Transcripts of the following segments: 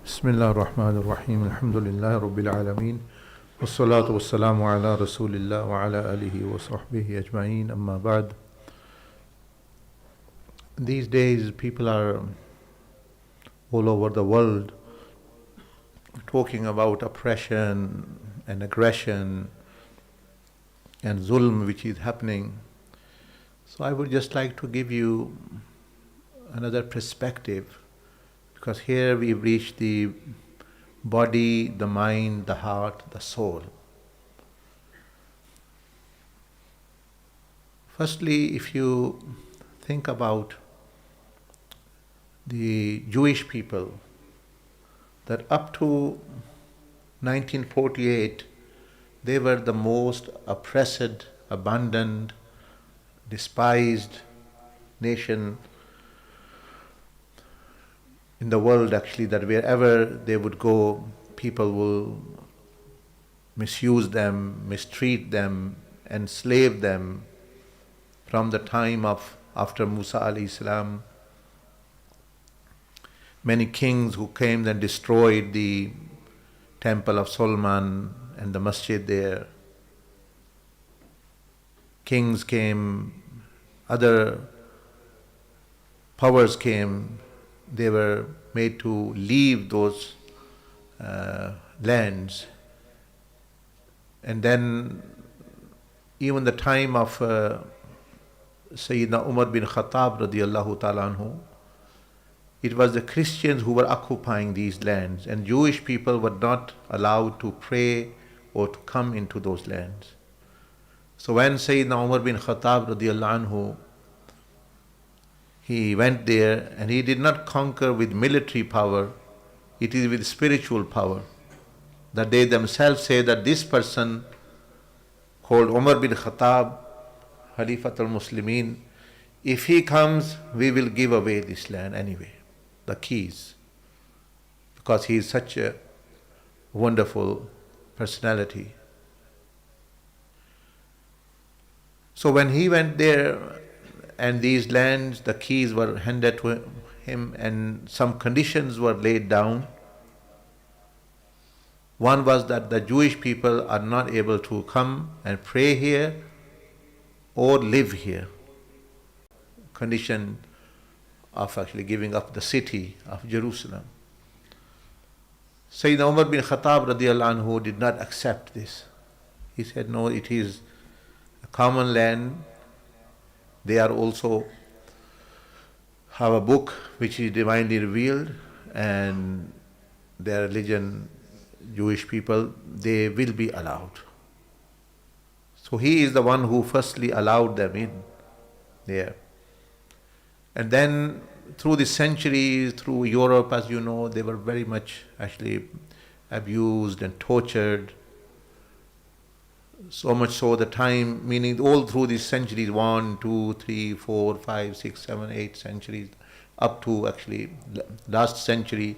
Bismillah ar-Rahman ar-Rahim. Alhamdulillah Rabbil Alameen. Wassalatu wassalamu ala Rasulillah wa ala alihi wa sahbihi ajma'een. Amma ba'd. These days people are all over the world talking about oppression and aggression and zulm which is happening. So I would just like to give you another perspective, because here we've reached the body, the mind, the heart, the soul. Firstly, if you think about the Jewish people, that up to 1948 they were the most oppressed, abandoned, despised nation in the world, actually, that wherever they would go, people will misuse them, mistreat them, enslave them. From the time of after Musa alayhi salam, many kings who came and destroyed the temple of Solomon and the masjid there. Kings came, other powers came, they were made to leave those lands. And then even the time of Sayyidina Umar bin Khattab radiyallahu ta'ala anhu, it was the Christians who were occupying these lands, and Jewish people were not allowed to pray or to come into those lands. So when Sayyidina Umar bin Khattab radiyallahu anhu, he went there, and he did not conquer with military power, it is with spiritual power. That they themselves say that this person called Umar bin Khattab, Khalifatul Muslimin, if he comes, we will give away this land anyway, the keys, because he is such a wonderful personality. So when he went there, and these lands, the keys were handed to him, and some conditions were laid down. One was that the Jewish people are not able to come and pray here or live here. Condition of actually giving up the city of Jerusalem. Sayyidina Umar bin Khattab radiyallahu anhu did not accept this. He said, no, it is a common land. They are also have a book which is divinely revealed, and their religion, Jewish people, they will be allowed. So he is the one who firstly allowed them in there. And then through the centuries, through Europe, as you know, they were very much actually abused and tortured. So much so the time, meaning all through these centuries, 1, 2, 3, 4, 5, 6, 7, 8 centuries, up to actually last century,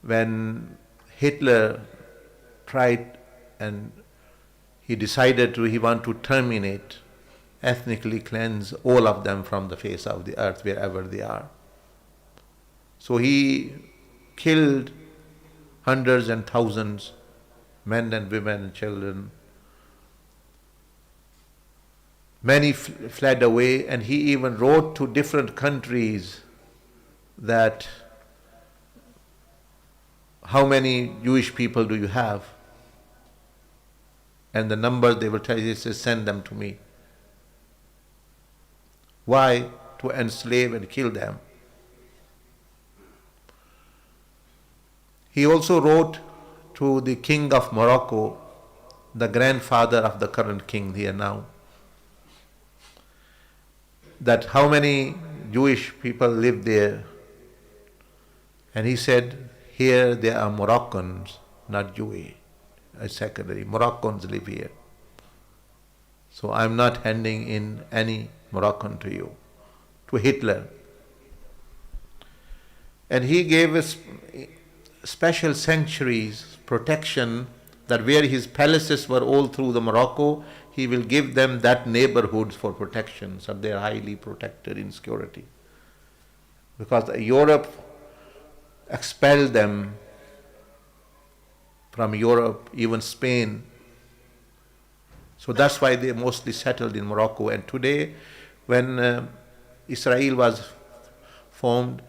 when Hitler tried and he decided he want to terminate, ethnically cleanse all of them from the face of the earth wherever they are. So he killed hundreds and thousands, men and women and children. Many fled away, and he even wrote to different countries that how many Jewish people do you have? And the numbers they will tell you, he says, send them to me. Why? To enslave and kill them. He also wrote to the king of Morocco, the grandfather of the current king here now, that how many Jewish people live there. And he said, here there are Moroccans, not Jewish. Secondary, Moroccans live here. So I'm not handing in any Moroccan to you, to Hitler. And he gave us special sanctuaries, protection, that where his palaces were all through the Morocco, he will give them that neighborhoods for protection, so they are highly protected in security. Because Europe expelled them from Europe, even Spain. So that's why they mostly settled in Morocco. And today, when Israel was formed,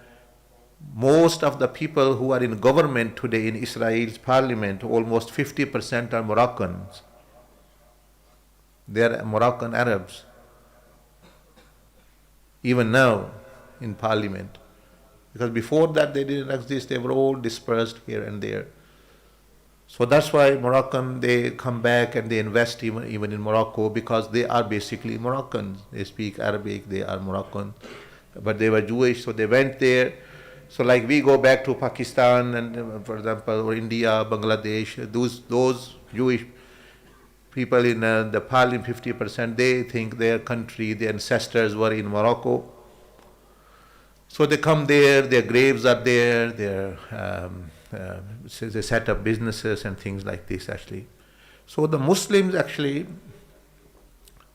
most of the people who are in government today in Israel's parliament, almost 50% are Moroccans. They are Moroccan Arabs. Even now in parliament. Because before that they didn't exist, they were all dispersed here and there. So that's why Moroccan, they come back and they invest even in Morocco, because they are basically Moroccans. They speak Arabic, they are Moroccan, but they were Jewish, so they went there. So like we go back to Pakistan and for example, or India, Bangladesh, those Jewish people in the parliament, 50%, they think their country, their ancestors were in Morocco. So they come there, their graves are there, so they set up businesses and things like this actually. So the Muslims actually,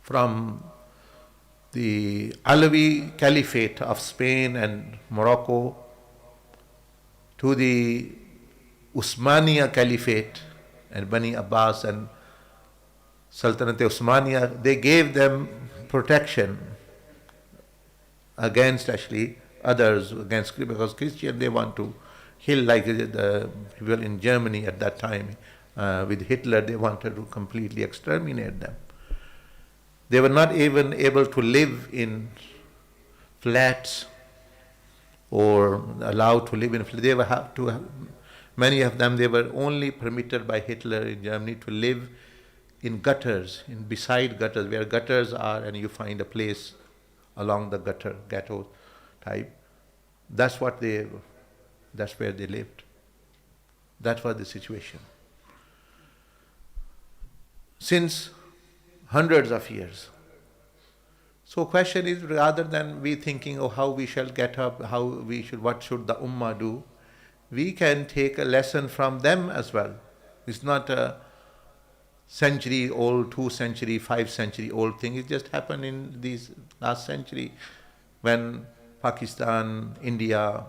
from the Alawi Caliphate of Spain and Morocco to the Usmania Caliphate and Bani Abbas and Sultanate Osmania, they gave them protection against actually others, against, because Christian they want to kill, like the people in Germany at that time with Hitler, they wanted to completely exterminate them. They were not even able to live in flats or allowed to live in flats. They were many of them, they were only permitted by Hitler in Germany to live in gutters, beside gutters, where gutters are, and you find a place along the ghetto type. That's where they lived. That was the situation. Since hundreds of years. So question is, rather than we thinking of how we shall get up, what should the Ummah do, we can take a lesson from them as well. It's not a century old, 2 century, 5 century old thing. It just happened in these last century when Pakistan, India,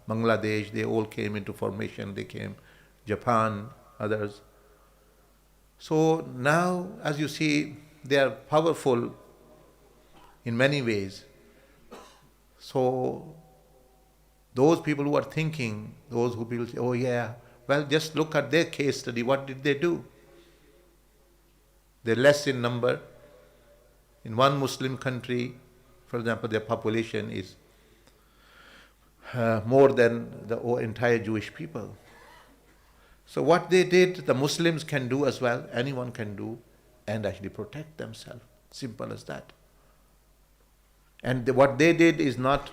Bangladesh, they all came into formation. They came, Japan, others. So now, as you see, they are powerful in many ways. So those people who are thinking, those who people say, oh yeah, well, just look at their case study. What did they do? They're less in number. In one Muslim country, for example, their population is more than the entire Jewish people. So what they did, the Muslims can do as well, anyone can do, and actually protect themselves. Simple as that. And what they did is not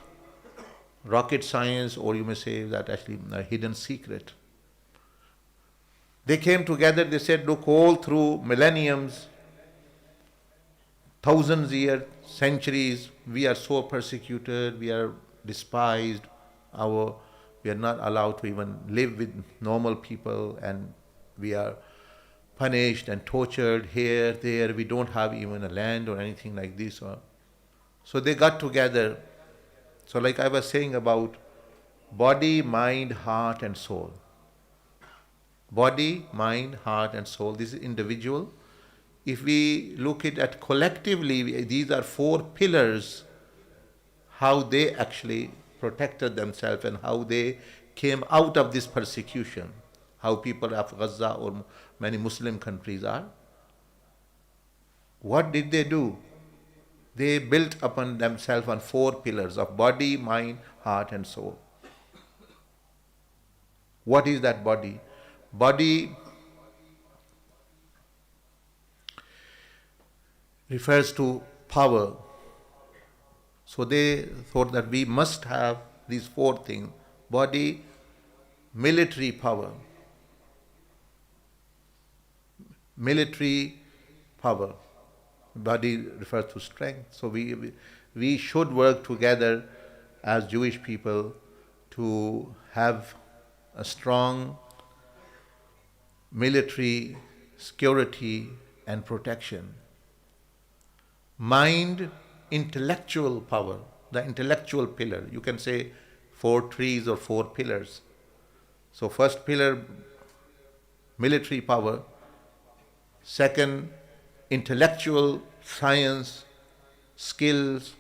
rocket science, or you may say that actually a hidden secret. They came together, they said, look, all through millenniums, thousands of years, centuries, we are so persecuted, we are despised, we are not allowed to even live with normal people, and we are punished and tortured here, there, we don't have even a land or anything like this. So they got together. So like I was saying about body, mind, heart and soul. Body, mind, heart and soul, this is individual. If we look at collectively, these are 4 pillars, how they actually protected themselves and how they came out of this persecution, how people of Gaza or many Muslim countries are. What did they do? They built upon themselves on 4 pillars of body, mind, heart and soul. What is that body? Body refers to power. So they thought that we must have these 4 things. Body, military power. Military power. Body refers to strength. So we should work together as Jewish people to have a strong military security and protection. Mind, intellectual power, the intellectual pillar. You can say 4 trees or 4 pillars. So first pillar, military power. Second, intellectual science, skills,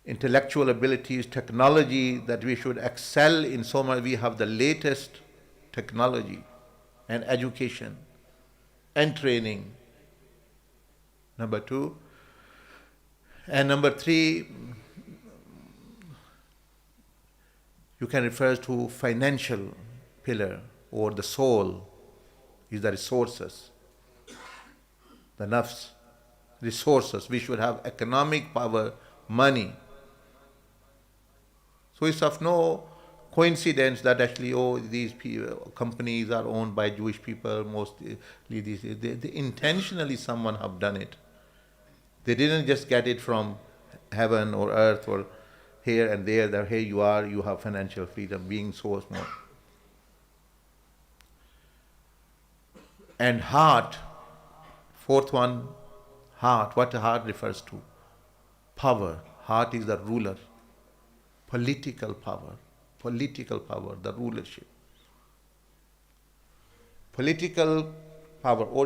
intellectual abilities, technology, that we should excel in so much. We have the latest technology and education and training. Number 2. And number 3, you can refer to financial pillar, or the soul is the resources, the nafs, resources. We should have economic power, money. So it's of no coincidence that actually, these companies are owned by Jewish people, mostly they intentionally someone have done it. They didn't just get it from heaven or earth or here and there, that here you have financial freedom, being so small. And heart, fourth one, heart. What the heart refers to? Power. Heart is the ruler. Political power, the rulership. Political power, or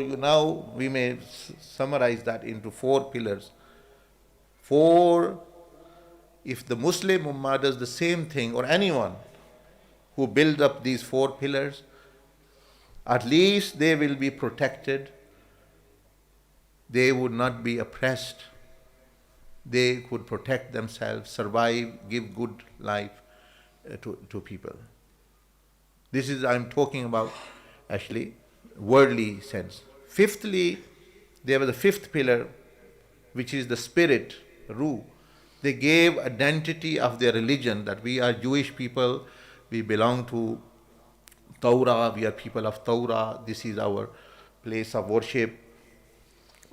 we may summarize that into 4 pillars. 4, if the Muslim Ummah does the same thing, or anyone who build up these 4 pillars, at least they will be protected. They would not be oppressed. They could protect themselves, survive, give good life to people. This is, I'm talking about actually worldly sense. Fifthly, there was the 5th pillar, which is the spirit, ruh. They gave identity of their religion, that we are Jewish people, we belong to Torah, we are people of Torah, this is our place of worship.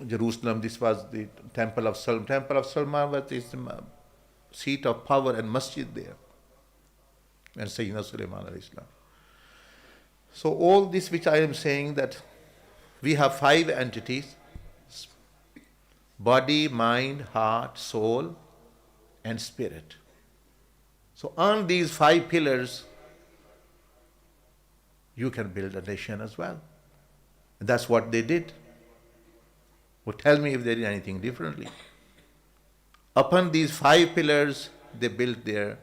Jerusalem, this was the Temple of Solomon. Temple of Solomon was the seat of power and masjid there. And Sayyidina Sulaiman alayhi salam. So all this which I am saying, that we have 5 entities: body, mind, heart, soul, and spirit. So on these 5 pillars, you can build a nation as well. And that's what they did. Well, tell me if there is anything differently. Upon these 5 pillars, they built their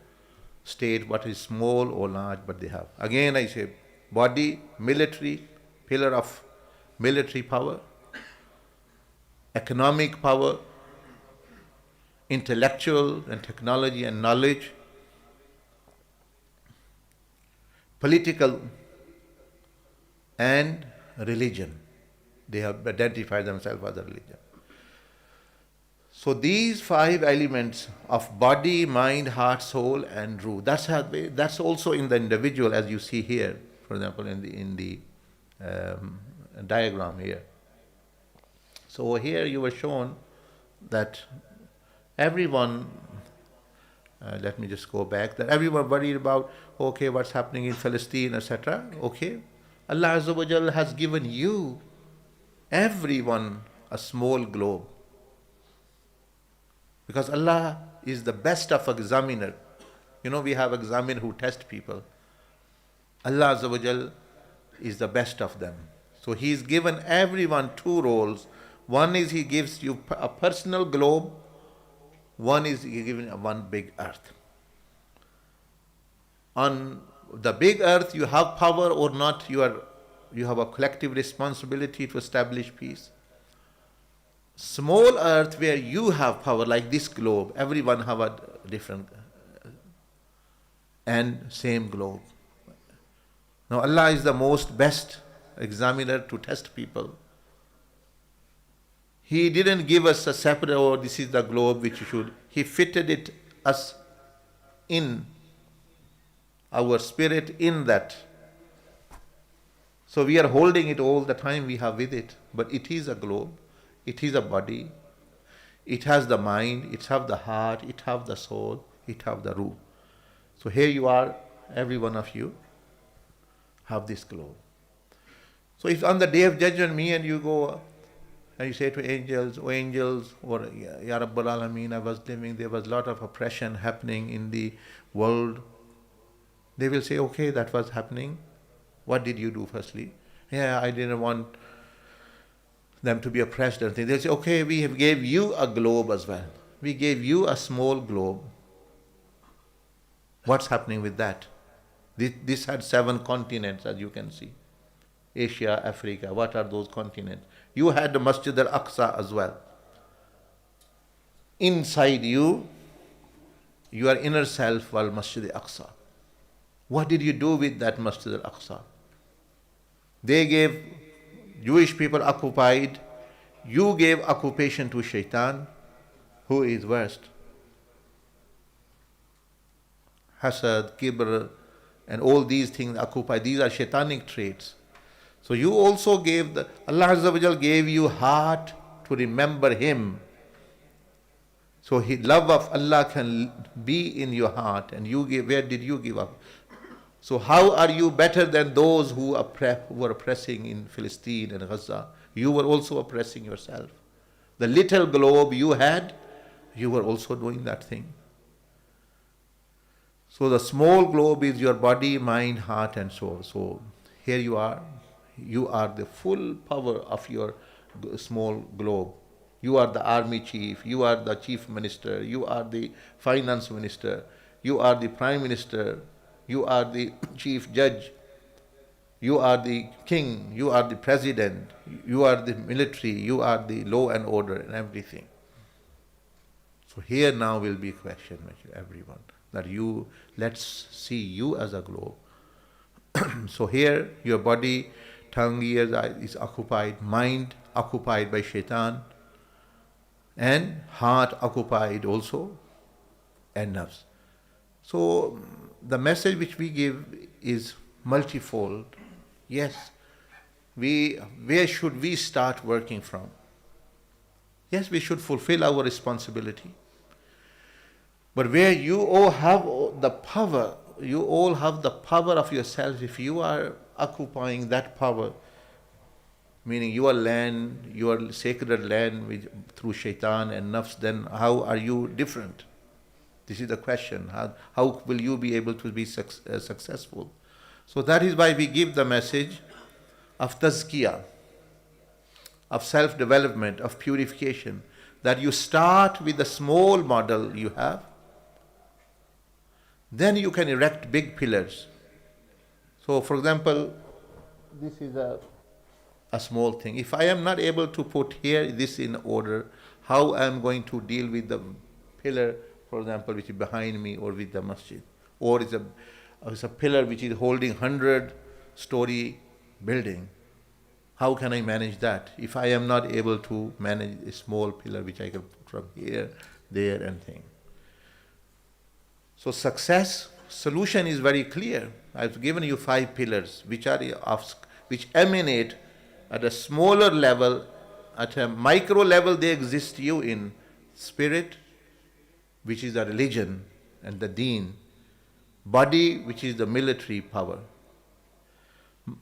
state, what is small or large, but they have. Again, I say, body, military, pillar of military power, economic power, intellectual and technology and knowledge, political, and religion. They have identified themselves as a religion. So these 5 elements of body, mind, heart, soul, and ruh, that's also in the individual, as you see here, for example, in the diagram here. So here you were shown that everyone, let me just go back, that everyone worried about, okay, what's happening in Palestine, etc. Okay, Allah Azza wa Jal has given you, everyone, a small globe. Because Allah is the best of examiner. We have examiners who test people. Allah Azza wa Jal is the best of them. So He's given everyone 2 roles. One is He gives you a personal globe. One is He given one big earth. On the big earth, you have power or not, you have a collective responsibility to establish peace. Small earth, where you have power, like this globe, everyone have a different and same globe. Now Allah is the most best examiner to test people. He didn't give us a separate, this is the globe which you should. He fitted it us in our spirit in that. So we are holding it all the time, we have with it. But it is a globe, it is a body, it has the mind, it has the heart, it has the soul, it has the ruh. So here you are, every one of you have this globe. So if on the day of judgment, me and you go And you say to angels, "Oh angels," or Ya Rabbal Alameen, I was living, there was a lot of oppression happening in the world. They will say, "Okay, that was happening. What did you do firstly?" "Yeah, I didn't want them to be oppressed." And they'll say, "Okay, we have gave you a globe as well. We gave you a small globe. What's happening with that?" This had 7 continents, as you can see. Asia, Africa, what are those continents? You had the Masjid al-Aqsa as well. Inside you, your inner self was Masjid al-Aqsa. What did you do with that Masjid al-Aqsa? They gave Jewish people occupied. You gave occupation to Shaitan. Who is worst? Hasad, Kibr, and all these things occupied. These are Shaitanic traits. So you also gave Allah Azza wa Jal gave you heart to remember Him. So love of Allah can be in your heart, and you give. Where did you give up? So how are you better than those who were oppressing in Palestine and Gaza? You were also oppressing yourself. The little globe you had, you were also doing that thing. So the small globe is your body, mind, heart, and soul. So here you are. You are the full power of your small globe. You are the army chief. You are the chief minister. You are the finance minister. You are the prime minister. You are the chief judge. You are the king. You are the president. You are the military. You are the law and order and everything. So here now will be a question, everyone, that let's see you as a globe. So here your body, tongue, ears, eyes is occupied, mind occupied by Shaitan, and heart occupied also, and nerves. So the message which we give is multifold. Yes, where should we start working from? Yes, we should fulfill our responsibility. But where you all have the power, you all have the power of yourself. If you are occupying that power, meaning your land, your sacred land through Shaitan and Nafs, then how are you different? This is the question. How will you be able to be successful? So that is why we give the message of tazkiyah, of self-development, of purification, that you start with the small model you have, then you can erect big pillars. So for example, this is a small thing. If I am not able to put here this in order, how I am going to deal with the pillar, for example, which is behind me, or with the masjid? Or it's a pillar which is holding 100-story building. How can I manage that if I am not able to manage a small pillar which I can put from here, there, and thing? So success solution is very clear. I've given you 5 pillars which emanate at a smaller level. At a micro level, they exist you in spirit, which is the religion and the deen; body, which is the military power;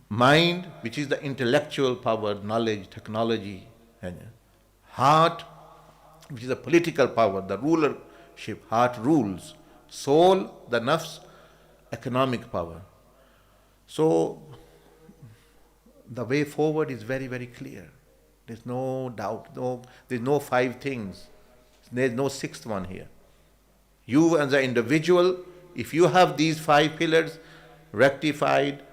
mind, which is the intellectual power, knowledge, technology; and heart, which is the political power, the rulership, heart rules; soul, the nafs, economic power. So the way forward is very, very clear. There's no doubt. There's no 5 things. There's no 6th one here. You as an individual, if you have these 5 pillars rectified,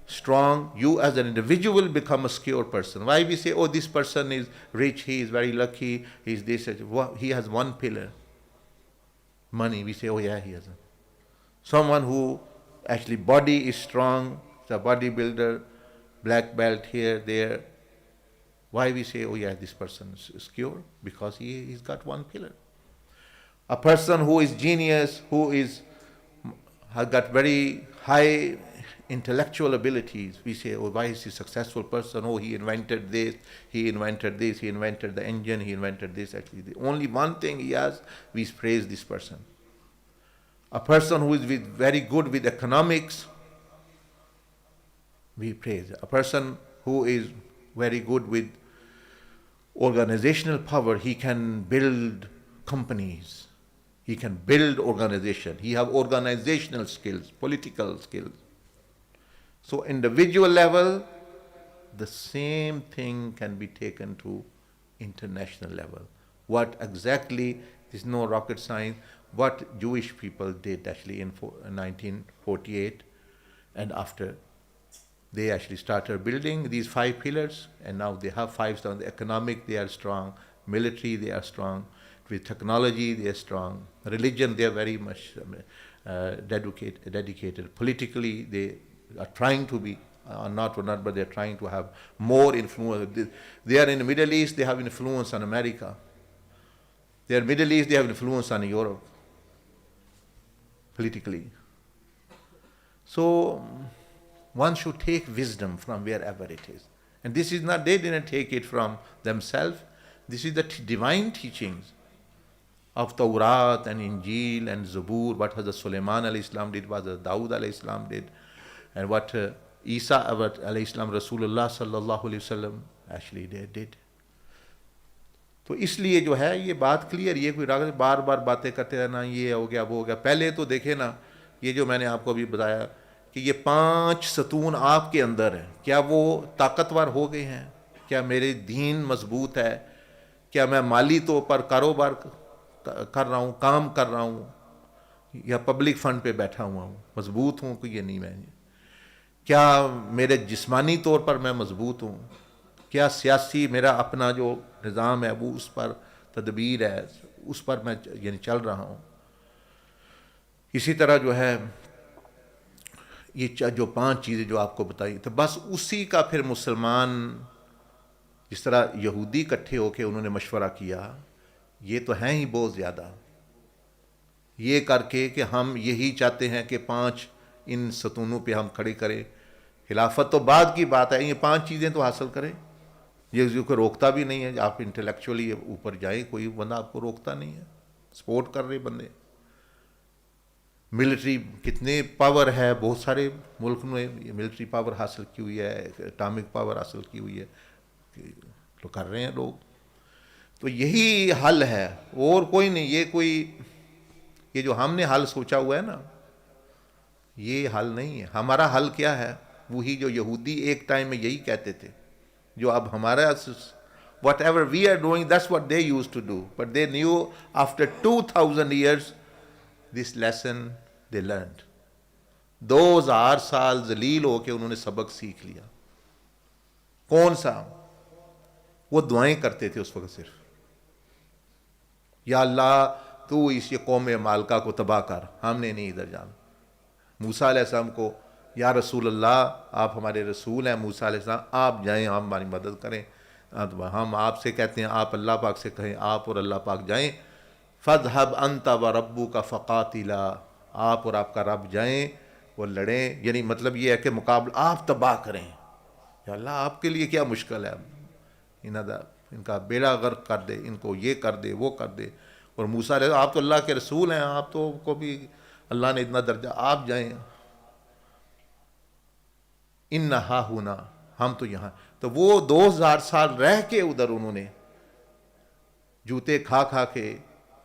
strong, you as an individual become a secure person. Why we say, oh, this person is rich, he is very lucky, he's this, he has 1 pillar. Money, we say, oh yeah, he has. Someone who actually body is strong, the bodybuilder, black belt here, there. Why we say, oh yeah, this person is secure? Because he's got 1 pillar. A person who is genius, has got very high intellectual abilities, we say, oh, why is he a successful person? Oh, he invented this, he invented this, he invented the engine, he invented this. Actually, the only 1 thing he has, we praise this person. A person who is very good with economics, we praise. A person who is very good with organizational power. He can build companies. He can build organization. He have organizational skills, political skills. So individual level, the same thing can be taken to international level. What exactly is no rocket science. What Jewish people did actually in 1948 and after, they actually started building these 5 pillars, and now they have 5 stars. The economic, they are strong. Military, they are strong. With technology, they are strong. Religion, they are very much dedicated. Politically, they are trying to be, not, but they are trying to have more influence. They are in the Middle East, they have influence on America. They are Middle East, they have influence on Europe, politically. So one should take wisdom from wherever it is. And this is not, they didn't take it from themselves. This is the divine teachings of Tawrat and Injil and Zabur. What Hazrat Sulaiman alayhi salam did, what Hazrat Dawood alayhi salam did, and what Isa alayhi salam, Rasulullah sallallahu alayhi wasallam actually they did. تو اس لیے جو ہے یہ بات clear, یہ کوئی بار بار باتیں کرتے رہنا یہ ہو گیا وہ ہو گیا. پہلے تو دیکھیں نا، یہ جو میں نے آپ کو ابھی بتایا کہ یہ 5 ستون آپ کے اندر ہیں، کیا وہ طاقتور ہو گئے ہیں؟ کیا میرے دین مضبوط ہے؟ کیا میں مالی طور پر کاروبار کر رہا ہوں، کام کر رہا ہوں، یا پبلک فنڈ پہ بیٹھا ہوا ہوں، مضبوط ہوں کہ یہ نہیں؟ میں کیا میرے جسمانی طور پر میں مضبوط ہوں؟ کیا سیاسی میرا اپنا جو نظام ہے وہ اس پر تدبیر ہے، اس پر میں یعنی چل رہا ہوں؟ اسی طرح جو ہے یہ جو 5 چیزیں جو آپ کو بتائی، تو بس اسی کا پھر مسلمان، جس طرح یہودی اکٹھے ہو کے انہوں نے مشورہ کیا، یہ تو ہیں ہی بہت زیادہ، یہ کر کے کہ ہم یہی چاہتے ہیں کہ 5 ان ستونوں پہ ہم کھڑے کریں. خلافت تو بعد کی بات ہے، یہ 5 چیزیں تو حاصل کریں. یہ کوئی روکتا بھی نہیں ہے، آپ انٹلیکچولی اوپر جائیں، کوئی بندہ آپ کو روکتا نہیں ہے، سپورٹ کر رہے بندے. ملٹری کتنے پاور ہے، بہت سارے ملک میں ملٹری پاور حاصل کی ہوئی ہے، اٹامک پاور حاصل کی ہوئی ہے، تو کر رہے ہیں لوگ. تو یہی حل ہے اور کوئی نہیں. یہ جو ہم نے حل سوچا ہوا ہے نا، یہ حل نہیں ہے. ہمارا حل کیا ہے؟ وہی جو یہودی ایک ٹائم میں یہی کہتے تھے، جو اب ہمارا whatever we are doing, that's what they used to do, but they knew after 2000 years this lesson they learned. 2000 سال ذلیل ہو کے انہوں نے سبق سیکھ لیا. کون سا؟ وہ دعائیں کرتے تھے اس وقت صرف، یا اللہ تو اس قوم مالکہ کو تباہ کر، ہم نے نہیں ادھر جانا. موسیٰ علیہ السلام کو، یا رسول اللہ آپ ہمارے رسول ہیں، موسیٰ علیہ السلام آپ جائیں، آپ ہماری مدد کریں. ہم آپ سے کہتے ہیں، آپ اللہ پاک سے کہیں، آپ اور اللہ پاک جائیں. فَاذْهَبْ أَنْتَ وَرَبُّكَ فَقَاتِلَا، آپ اور آپ کا رب جائیں، وہ لڑیں. یعنی مطلب یہ ہے کہ مقابلہ آپ تباہ کریں. یا اللہ آپ کے لیے کیا مشکل ہے، ان کا بیڑا غرق کر دے، ان کو یہ کر دے وہ کر دے. اور موسیٰ علیہ آپ تو اللہ کے رسول ہیں، آپ تو کو بھی اللہ نے اتنا درجہ، آپ جائیں. اِنَّهَا هُنَا، ہم تو یہاں. تو وہ 2000 سال رہ کے ادھر انہوں نے جوتے کھا کھا کے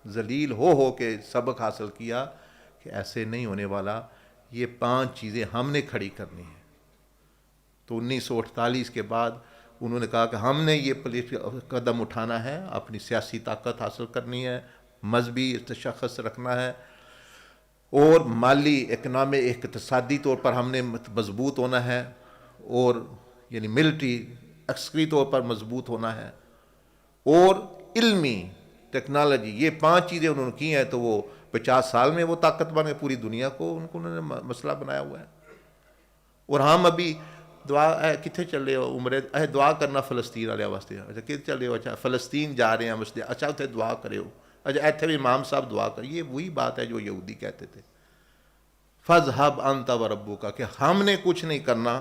ذلیل ہو کے سبق حاصل کیا کہ ایسے نہیں ہونے والا، یہ 5 چیزیں ہم نے کھڑی کرنی ہیں. تو 1948 کے بعد انہوں نے کہا کہ ہم نے یہ قدم اٹھانا ہے، اپنی سیاسی طاقت حاصل کرنی ہے، مذہبی تشخص رکھنا ہے، اور مالی اقتصادی طور پر ہم نے مضبوط ہونا ہے، اور یعنی ملٹری عسکری طور پر مضبوط ہونا ہے، اور علمی ٹیکنالوجی. یہ 5 چیزیں انہوں نے کی ہیں. تو وہ 50 سال میں وہ طاقت بن گئے، پوری دنیا کو انہوں نے مسئلہ بنایا ہوا ہے. اور ہم ابھی دعا کتنے چل رہے ہو عمرے، دعا کرنا فلسطین والے واسطے. اچھا کتنے چل رہے ہو؟ اچھا فلسطین جا رہے ہیں مسجد، اچھا اتنے دعا کرے ہو. اچھا ایتھے بھی امام صاحب دعا کر. یہ وہی بات ہے جو یہودی کہتے تھے، فَاذْهَبْ أَنْتَ وَرَبُّكَ، کہ ہم نے کچھ نہیں کرنا.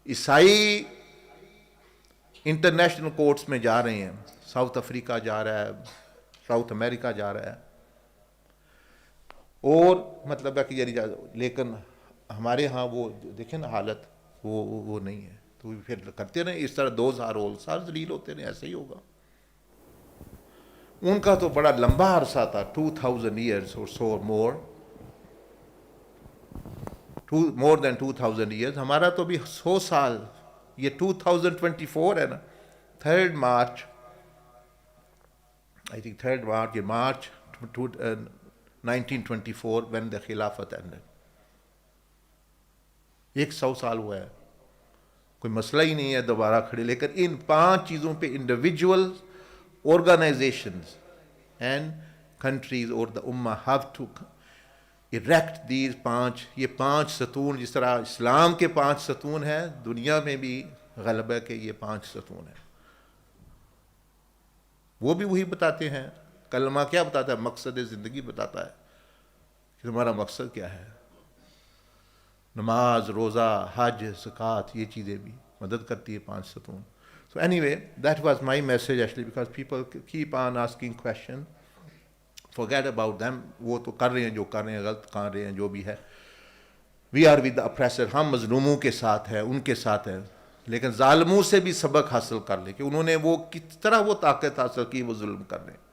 عیسائی انٹرنیشنل کورٹس میں جا رہے ہیں، ساؤتھ افریقہ جا رہا ہے، ساؤتھ امریکہ جا رہا ہے، اور مطلب ہے کہ یعنی لیکن ہمارے ہاں وہ دیکھیں نا حالت وہ نہیں ہے. تو پھر کرتے رہے اس طرح 2000 سال ذلیل ہوتے رہے, ایسے ہی ہوگا. ان کا تو بڑا لمبا عرصہ تھا, 2000 years or so or more, more than 2000 years. ہمارا تو بھی 100 سال, یہ 2024 ہے نا, 3rd March, I think 3rd March 1924 when the Khilafat ended. 100 سال ہوا ہے, کوئی مسئلہ ہی نہیں ہے دوبارہ کھڑے. لیکن ان 5 چیزوں پہ individual organizations and countries or the ummah have to erect these 5, یہ 5 ستون. جس طرح اسلام کے 5 ستون ہیں, دنیا میں بھی غلبہ کے یہ 5 ستون ہیں. وہ بھی وہی بتاتے ہیں. کلمہ کیا بتاتا ہے؟ مقصد زندگی بتاتا ہے کہ تمہارا مقصد کیا ہے. نماز, روزہ, حج, زکوٰۃ, یہ چیزیں بھی مدد کرتی ہے 5 ستون. So anyway, that was my message actually, because people keep on asking questions. Forget about them. وہ تو کر رہے ہیں جو کر رہے ہیں, غلط کر رہے ہیں جو بھی ہے. We are with the oppressor. ہم مظلوموں کے ساتھ ہیں, ان کے ساتھ ہیں. لیکن ظالموں سے بھی سبق حاصل کر لیں کہ انہوں نے وہ کس طرح وہ طاقت حاصل کی, وہ ظلم کر رہے ہیں.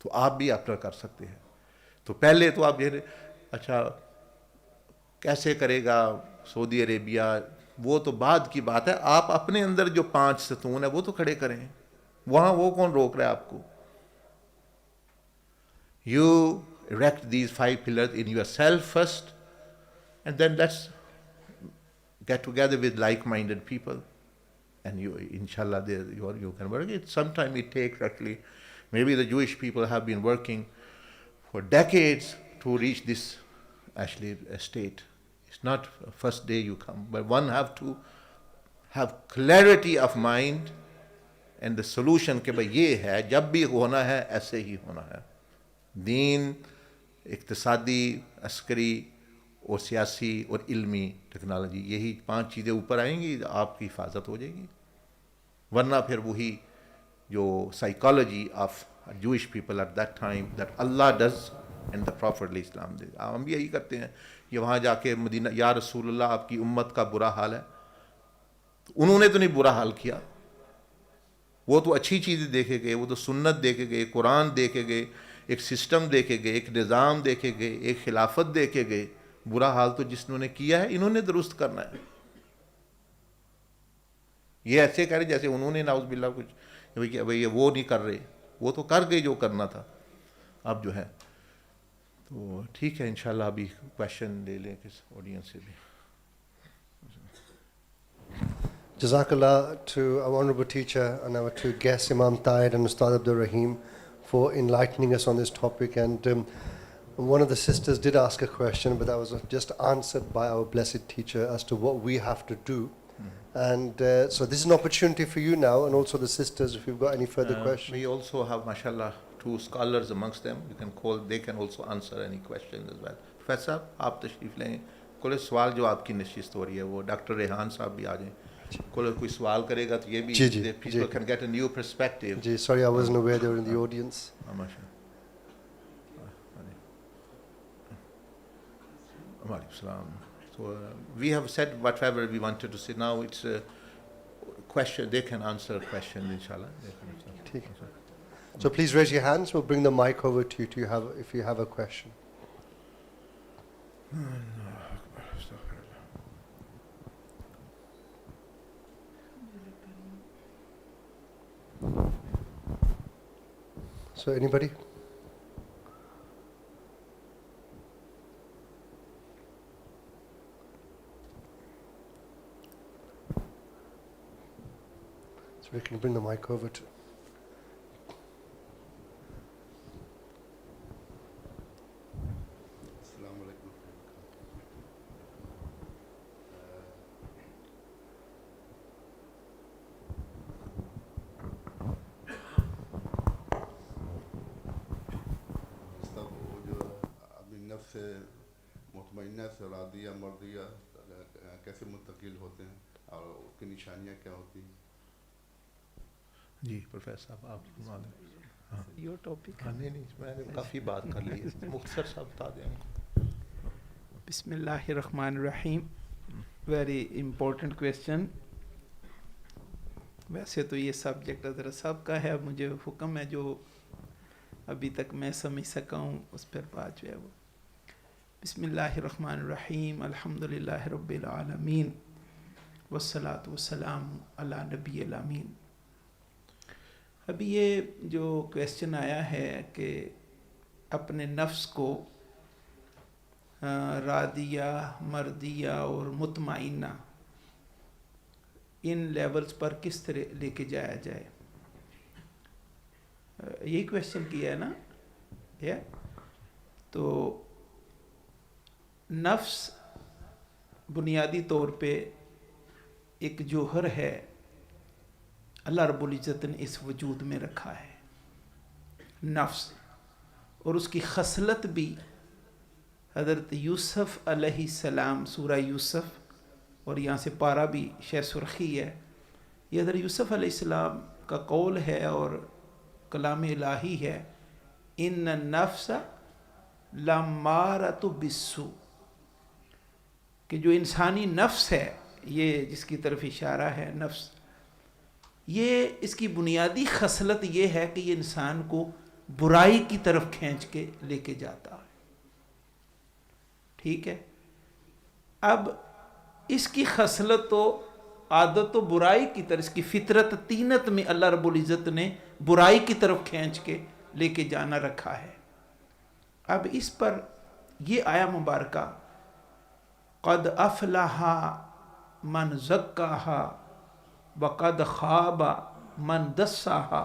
تو آپ بھی اپنا کر سکتے ہیں. تو پہلے تو آپ یہ اچھا کیسے کرے گا سعودی عربیہ, وہ تو بعد کی بات ہے. آپ اپنے اندر جو 5 ستون ہے وہ تو کھڑے کریں. وہاں وہ کون روک رہا ہے آپ کو؟ You erect these 5 pillars in yourself first, and then let's get together with like-minded people, and you, inshallah, you can work it. Sometimes it takes actually, maybe the Jewish people have been working for decades to reach this actually state. It's not first day you come, but one have to have clarity of mind and the solution کہ بھئی یہ ہے, جب بھی ہونا ہے ایسے ہی ہونا ہے. دین, اقتصادی, عسکری اور سیاسی اور علمی ٹیکنالوجی, یہی 5 چیزیں اوپر آئیں گی, آپ کی حفاظت ہو جائے گی. ورنہ پھر وہی جو psychology of Jewish people at that time that اللہ ڈز اینڈ دا پروفٹ اسلام دے. ہم بھی یہی کرتے ہیں کہ وہاں جا کے مدینہ, یا رسول اللہ آپ کی امت کا برا حال ہے. انہوں نے تو نہیں برا حال کیا, وہ تو اچھی چیزیں دیکھے گئے, وہ تو سنت دیکھے گئے, قرآن دیکھے گئے, ایک سسٹم دیکھے گئے, ایک نظام دیکھے گئے, ایک خلافت دیکھے گئے. برا حال تو جس نے کیا ہے انہوں نے درست کرنا ہے. یہ ایسے کہہ رہے جیسے انہوں نے نعوذ باللہ کچھ بھئی وہ نہیں کر رہے, وہ تو کر گئے جو کرنا تھا. اب جو ہے تو ٹھیک ہے, انشاءاللہ ابھی کویشچن لے لیں کس آڈینس سے بھی. Jazakallah to our honorable teacher and our 2 guests, Imam Tahir and Ustad Abdul Rahim, for enlightening us on this topic. And one of the sisters did ask a question, but that was just answered by our blessed teacher as to what we have to do. And so this is an opportunity for you now, and also the sisters, if you've got any further questions. We also have, mashallah, 2 scholars amongst them. You can call, they can also answer any questions as well. Professor, آپ تشریف لیں. کوئی سوال جو آپ کی نشست ہو رہی ہے, وہ ڈاکٹر ریحان صاحب بھی آ جائیں. کوئی سوال کرے گا تو یہ بھی people can get a new perspective. G, sorry, I wasn't aware they were in the audience. So we have said whatever we wanted to say. Now it's a question, they can answer questions, inshallah. So please raise your hands, we'll bring the mic over to you if you have a question. So anybody? So we can bring the mic over to. سے مطمئنہ سے راضیہ مرضیہ کیسے منتقل ہوتے ہیں اور اس کی نشانیاں کیا ہوتی ہیں؟ جی پروفیسر صاحب آپ یور ٹاپک. نہیں میں نے کافی بات کر لی ہے, مختصر سا بتا دیں. بسم اللہ الرحمن الرحیم. Very important question. वैसे तो ये सब्जेक्ट हज़रत साहब का है, मुझे हुक्म है जो अभी तक मैं समझ सका हूँ उस पर बात जो है वो. बिस्मिल्लाहिर्रहमानिर्रहीम, अल्हम्दुलिल्लाहि रब्बिल आलमीन, वस्सलातु वस्सलामु अला नबिय्यिल अमीन. अभी ये जो क्वेश्चन आया है कि अपने नफ्स को रादिया, मर्दिया और मुतमाइना इन लेवल्स पर किस तरह लेके जाया जाए, यही क्वेश्चन किया है ना. तो नफ्स बुनियादी तौर पे एक जौहर है, अल्लाह रब्बुल इज़्ज़त ने इस वजूद में रखा है नफ्स, और उसकी खसलत भी हज़रत यूसुफ़ अलैहिस्सलाम, सूरह यूसुफ़, और यहाँ से पारा भी शेर सुरखी है, ये हज़रत यूसुफ़ अलैहिस्सलाम का कौल है और कलाम इलाही है. इन्न नफ्स लम्मारतु बिस्सू, कि जो इंसानी नफ्स है, ये जिसकी तरफ इशारा है नफ्स, ये इसकी बुनियादी खसलत ये है कि ये इंसान को बुराई की तरफ खींच के लेके जाता है. ठीक है. अब इसकी खसलत तो आदत तो बुराई की तरफ, इसकी फितरत तीनत में अल्लाह रब्बुल इज़्ज़त ने बुराई की तरफ खींच के लेके जाना रखा है. अब इस पर ये आया मुबारका, क़द अफ़लहा मन ज़क्काहा व क़द ख़ाबा मन दस्साहा,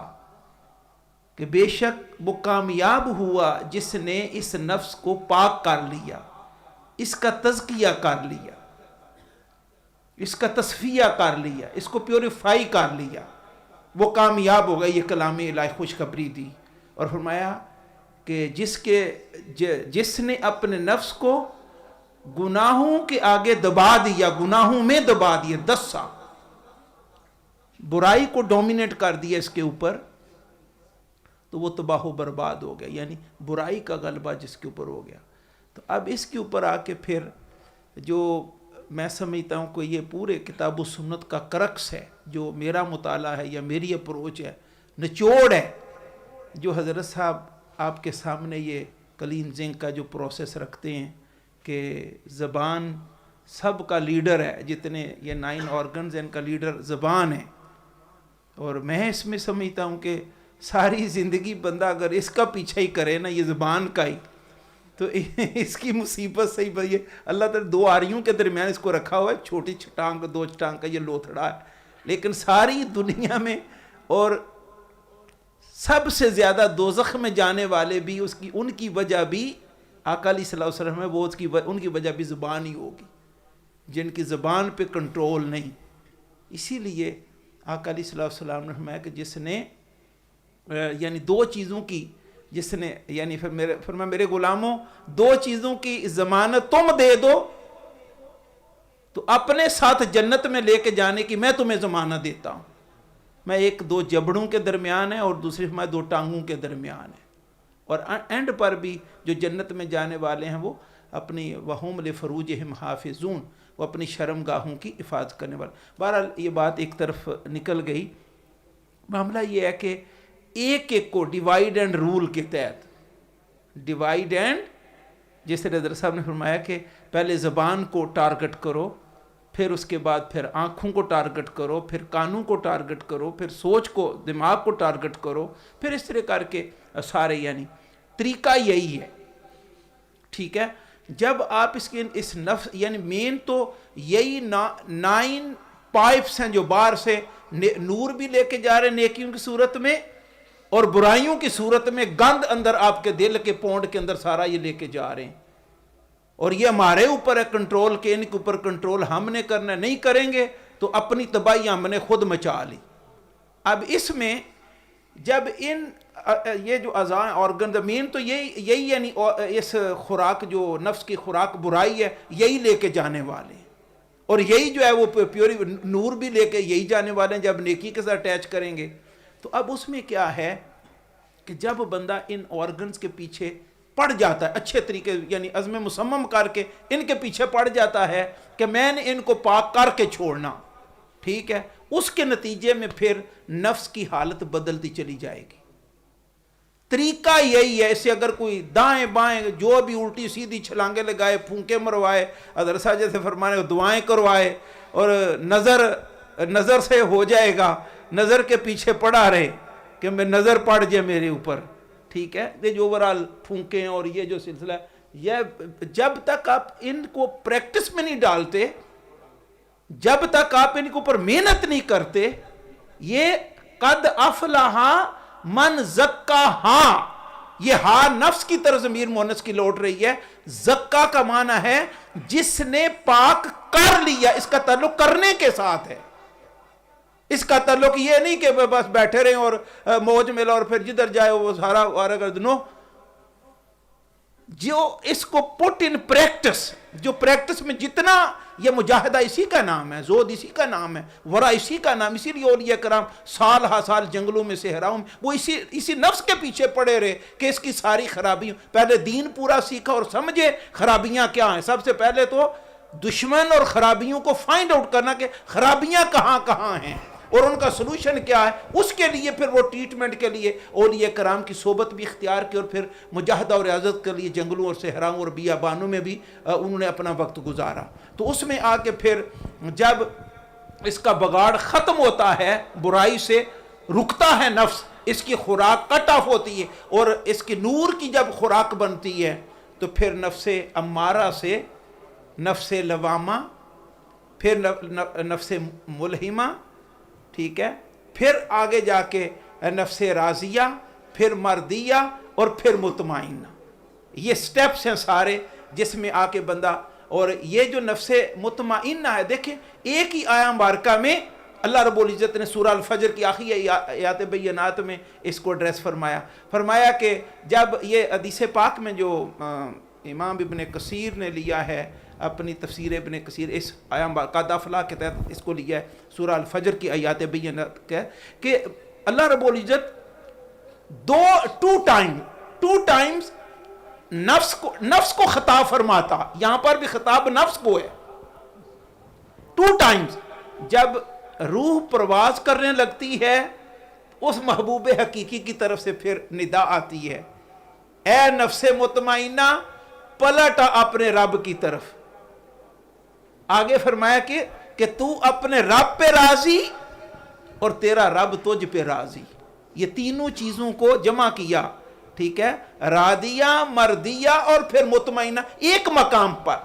कि बेशक वो कामयाब हुआ जिसने इस नफ्स को पाक कर लिया, इसका तज़किया कर लिया, इसका तस्फिया कर लिया, इसको प्योरीफाई कर लिया, वो कामयाब हो गया. ये कलाम इलाही खुशखबरी दी और फरमाया कि जिसने अपने नफ्स को गुनाहों के आगे दबा दिया, गुनाहों में दबा दिया, दस्सा, बुराई को डोमिनेट कर दिया इसके ऊपर, तो वो तबाह बर्बाद हो गया. यानी बुराई का गलबा जिसके ऊपर हो गया. तो अब इसके ऊपर आके फिर जो मैं समझता हूँ कि ये पूरे किताब व सुन्नत का क्रक्स है, जो मेरा मुताला है या मेरी अप्रोच है, निचोड़ है, जो हज़रत साहब आपके सामने ये क्लींजिंग का जो प्रोसेस रखते हैं कि ज़बान सब का लीडर है, जितने ये 9 ऑर्गन्स हैं इनका लीडर ज़बान है. और मैं इसमें समझता हूँ कि सारी ज़िंदगी बंदा अगर इसका पीछा ही करे ना, ये ज़बान का ही, तो इसकी मुसीबत सही भाई. ये अल्लाह ताला 2 आरियों के दरमियान इसको रखा हुआ है, छोटी टांग 2 टांग का ये लोथड़ा है, लेकिन सारी दुनिया में और सबसे ज़्यादा दोज़ख में जाने वाले भी उसकी उनकी वजह भी आका अलैहिस्सलाम वसल्लम है, वो उनकी वजह भी ज़ुबान ही होगी, जिनकी ज़बान पे कंट्रोल नहीं. इसीलिए आका अलैहिस्सलाम वसल्लम ने फरमाया कि जिसने यानी 2 चीज़ों की, जिसने यानी फिर मेरे गुलामों 2 चीज़ों की ज़मानत तुम दे दो तो अपने साथ जन्नत में लेके जाने की मैं तुम्हें ज़मानत देता हूँ. मैं 1-2 जबड़ों के दरमियान है और दूसरी मैं 2 टांगों के दरमियान है. और एंड पर भी जो जन्नत में जाने वाले हैं वो अपनी वहुम लिफरूजहिम हाफिज़ून, वो अपनी शर्मगाहों की हिफाजत करने वाले. बहरहाल ये बात एक तरफ निकल गई. मामला ये है कि एक को डिवाइड एंड रूल के तहत, डिवाइड एंड, जैसे हज़रत साहब ने फरमाया कि पहले ज़बान को टारगेट करो, फिर उसके बाद फिर आँखों को टारगेट करो, फिर कानों को टारगेट करो, फिर सोच को, दिमाग को टारगेट करो, फिर इस तरह करके सारे, यानी तरीका यही है. ठीक है. जब आप इसके इस नफ्स, यानी मेन तो यही 9 पाइप्स हैं जो बाहर से नूर भी लेके जा रहे हैं नेकियों की सूरत में, और बुराइयों की सूरत में गंद अंदर आपके दिल के पौंड के अंदर सारा ये लेके जा रहे हैं. और ये हमारे ऊपर है कंट्रोल के, इनके ऊपर कंट्रोल हमने करना, नहीं करेंगे तो अपनी तबाही हमने खुद मचा ली. अब इसमें जब ये जो अज़ा ऑर्गन ज़मीन तो यही यानी इस खुराक जो नफ्स की खुराक बुराई है यही लेके जाने वाले हैं, और यही जो है वो प्योरी नूर भी लेके यही जाने वाले हैं जब नेकी के साथ अटैच करेंगे. तो अब उसमें क्या है कि जब बंदा इन ऑर्गन्स के पीछे پڑ جاتا ہے اچھے طریقے, یعنی عزم مصمم کر کے ان کے پیچھے پڑ جاتا ہے کہ میں نے ان کو پاک کر کے چھوڑنا, ٹھیک ہے, اس کے نتیجے میں پھر نفس کی حالت بدلتی چلی جائے گی. طریقہ یہی ہے. اسے اگر کوئی دائیں بائیں جو بھی الٹی سیدھی چھلانگے لگائے, پھونکے مروائے, ادرسہ جیسے فرمانے دعائیں کروائے, اور نظر سے ہو جائے گا, نظر کے پیچھے پڑا رہے کہ میں نظر پڑ جائے میرے اوپر, ٹھیک ہے, یہ جو اوورال پھونکیں اور یہ جو سلسلہ ہے, یہ جب تک آپ ان کو پریکٹس میں نہیں ڈالتے, جب تک آپ ان کے اوپر محنت نہیں کرتے, یہ قد افلح من زکاہا, یہ ہاں نفس کی طرف ضمیر مؤنث کی لوٹ رہی ہے. زکا کا معنی ہے جس نے پاک کر لیا, اس کا تعلق کرنے کے ساتھ ہے. اس کا تعلق یہ نہیں کہ بس بیٹھے رہیں اور موج ملا اور پھر جدھر جائے وہ سارا وارہ گرد. نو, جو اس کو پٹ ان پریکٹس, جو پریکٹس میں جتنا, یہ مجاہدہ اسی کا نام ہے, زہد اسی کا نام ہے, ورع اسی کا نام. اسی لیے اولیاء کرام سال ہا سال جنگلوں میں صحراؤں میں وہ اسی نفس کے پیچھے پڑے رہے کہ اس کی ساری خرابیاں, پہلے دین پورا سیکھا اور سمجھے خرابیاں کیا ہیں. سب سے پہلے تو دشمن اور خرابیوں کو فائنڈ آؤٹ کرنا کہ خرابیاں کہاں کہاں ہیں اور ان کا سلوشن کیا ہے. اس کے لیے پھر وہ ٹریٹمنٹ کے لیے اولیاء کرام کی صحبت بھی اختیار کی, اور پھر مجاہدہ اور ریاضت کے لیے جنگلوں اور صحراؤں اور بیابانوں میں بھی انہوں نے اپنا وقت گزارا. تو اس میں آ کے پھر جب اس کا بگاڑ ختم ہوتا ہے, برائی سے رکتا ہے نفس, اس کی خوراک کٹ آف ہوتی ہے, اور اس کی نور کی جب خوراک بنتی ہے تو پھر نفس امارہ سے نفس لوامہ, پھر نفس ملہمہ, ٹھیک ہے, پھر آگے جا کے نفس راضیہ, پھر مردیہ, اور پھر مطمئنہ. یہ سٹیپس ہیں سارے جس میں آ کے بندہ, اور یہ جو نفس مطمئنہ ہے, دیکھیں ایک ہی آیہ مبارکہ میں اللہ رب العزت نے سورہ الفجر کی آخری آیات بینات میں اس کو ایڈریس فرمایا کہ جب یہ حدیث پاک میں جو امام ابن کثیر نے لیا ہے اپنی تفسیر ابن کثیر, اس آیہ قد افلح کے تحت اس کو لیا ہے, سورہ الفجر کی آیات بینات کا, کہ اللہ رب العزت ٹو ٹائمز نفس کو خطاب فرماتا. یہاں پر بھی خطاب نفس کو ہے. 2 ٹائمز جب روح پرواز کرنے لگتی ہے, اس محبوب حقیقی کی طرف سے پھر ندا آتی ہے, اے نفس مطمئنہ پلٹ اپنے رب کی طرف. آگے فرمایا کہ تو اپنے رب پہ راضی اور تیرا رب تجھ پہ راضی. یہ تینوں چیزوں کو جمع کیا, ٹھیک ہے, راضیہ, مردیہ اور پھر مطمئنہ ایک مقام پر.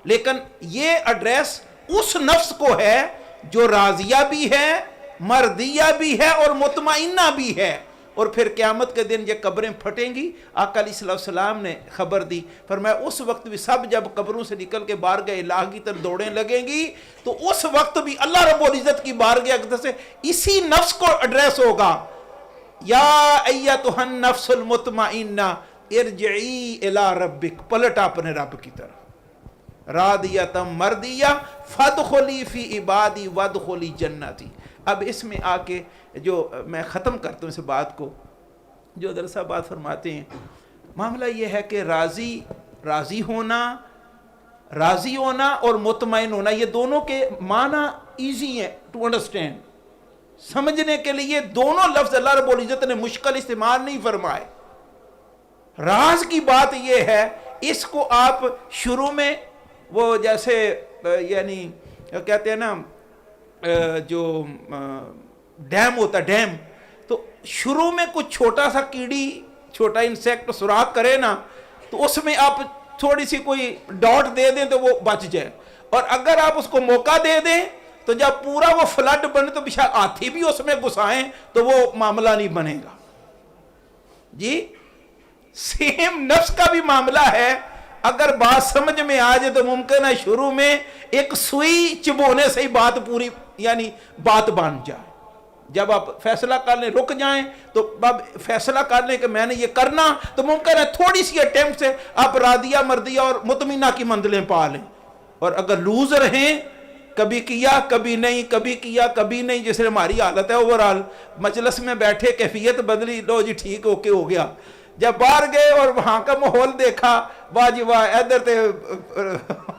لیکن یہ ایڈریس اس نفس کو ہے جو راضیہ بھی ہے, مردیہ بھی ہے اور مطمئنہ بھی ہے. اور پھر قیامت کے دن یہ قبریں پھٹیں گی. آقا علیہ السلام نے خبر دی, فرمایا اس وقت بھی سب جب قبروں سے نکل کے بارگاہ الہ کی طرف دوڑیں لگیں گی, تو اس وقت بھی اللہ رب العزت کی بارگاہ اقدس سے اسی نفس کو ایڈریس ہوگا, یا ایتھا النفس المطمئنہ ارجعی الی ربک, پلٹ اپنے رب کی طرف, راضیۃ مردیہ فادخلی فی عبادی وادخلی جنتی. اب اس میں آ کے جو میں ختم کرتا ہوں اس بات کو, جو درسہ بات فرماتے ہیں, معاملہ یہ ہے کہ راضی ہونا اور مطمئن ہونا, یہ دونوں کے معنی ایزی ہیں ٹو انڈرسٹینڈ. سمجھنے کے لیے دونوں لفظ اللہ رب العزت نے مشکل استعمال نہیں فرمائے. راز کی بات یہ ہے, اس کو آپ شروع میں وہ جیسے یعنی کہتے ہیں نا جو ڈیم ہوتا ہے, ڈیم, تو شروع میں کچھ چھوٹا سا کیڑی, چھوٹا انسیکٹ سوراخ کرے نا, تو اس میں آپ تھوڑی سی کوئی ڈاٹ دے دیں تو وہ بچ جائے, اور اگر آپ اس کو موقع دے دیں تو جب پورا وہ فلڈ بنے تو بشا ہاتھی بھی اس میں گھسائیں تو وہ معاملہ نہیں بنے گا. جی سیم نفس کا بھی معاملہ ہے, اگر بات سمجھ میں آ جائے تو ممکن ہے شروع میں ایک سوئی چبونے سے ہی بات پوری یعنی بات بن جائے. جب آپ فیصلہ کر لیں, رک جائیں, تو اب فیصلہ کر لیں کہ میں نے یہ کرنا, تو ممکن ہے تھوڑی سی اٹیمپٹ سے آپ راضیہ, مردیہ اور مطمئنہ کی منزلیں پا لیں. اور اگر لوز رہیں, کبھی کیا کبھی نہیں, کبھی کیا کبھی نہیں, جیسے ہماری حالت ہے اوورال, مجلس میں بیٹھے کیفیت بدلی, لو جی ٹھیک اوکے ہو گیا, جب باہر گئے اور وہاں کا ماحول دیکھا، واہ جی واہ، ادھر تے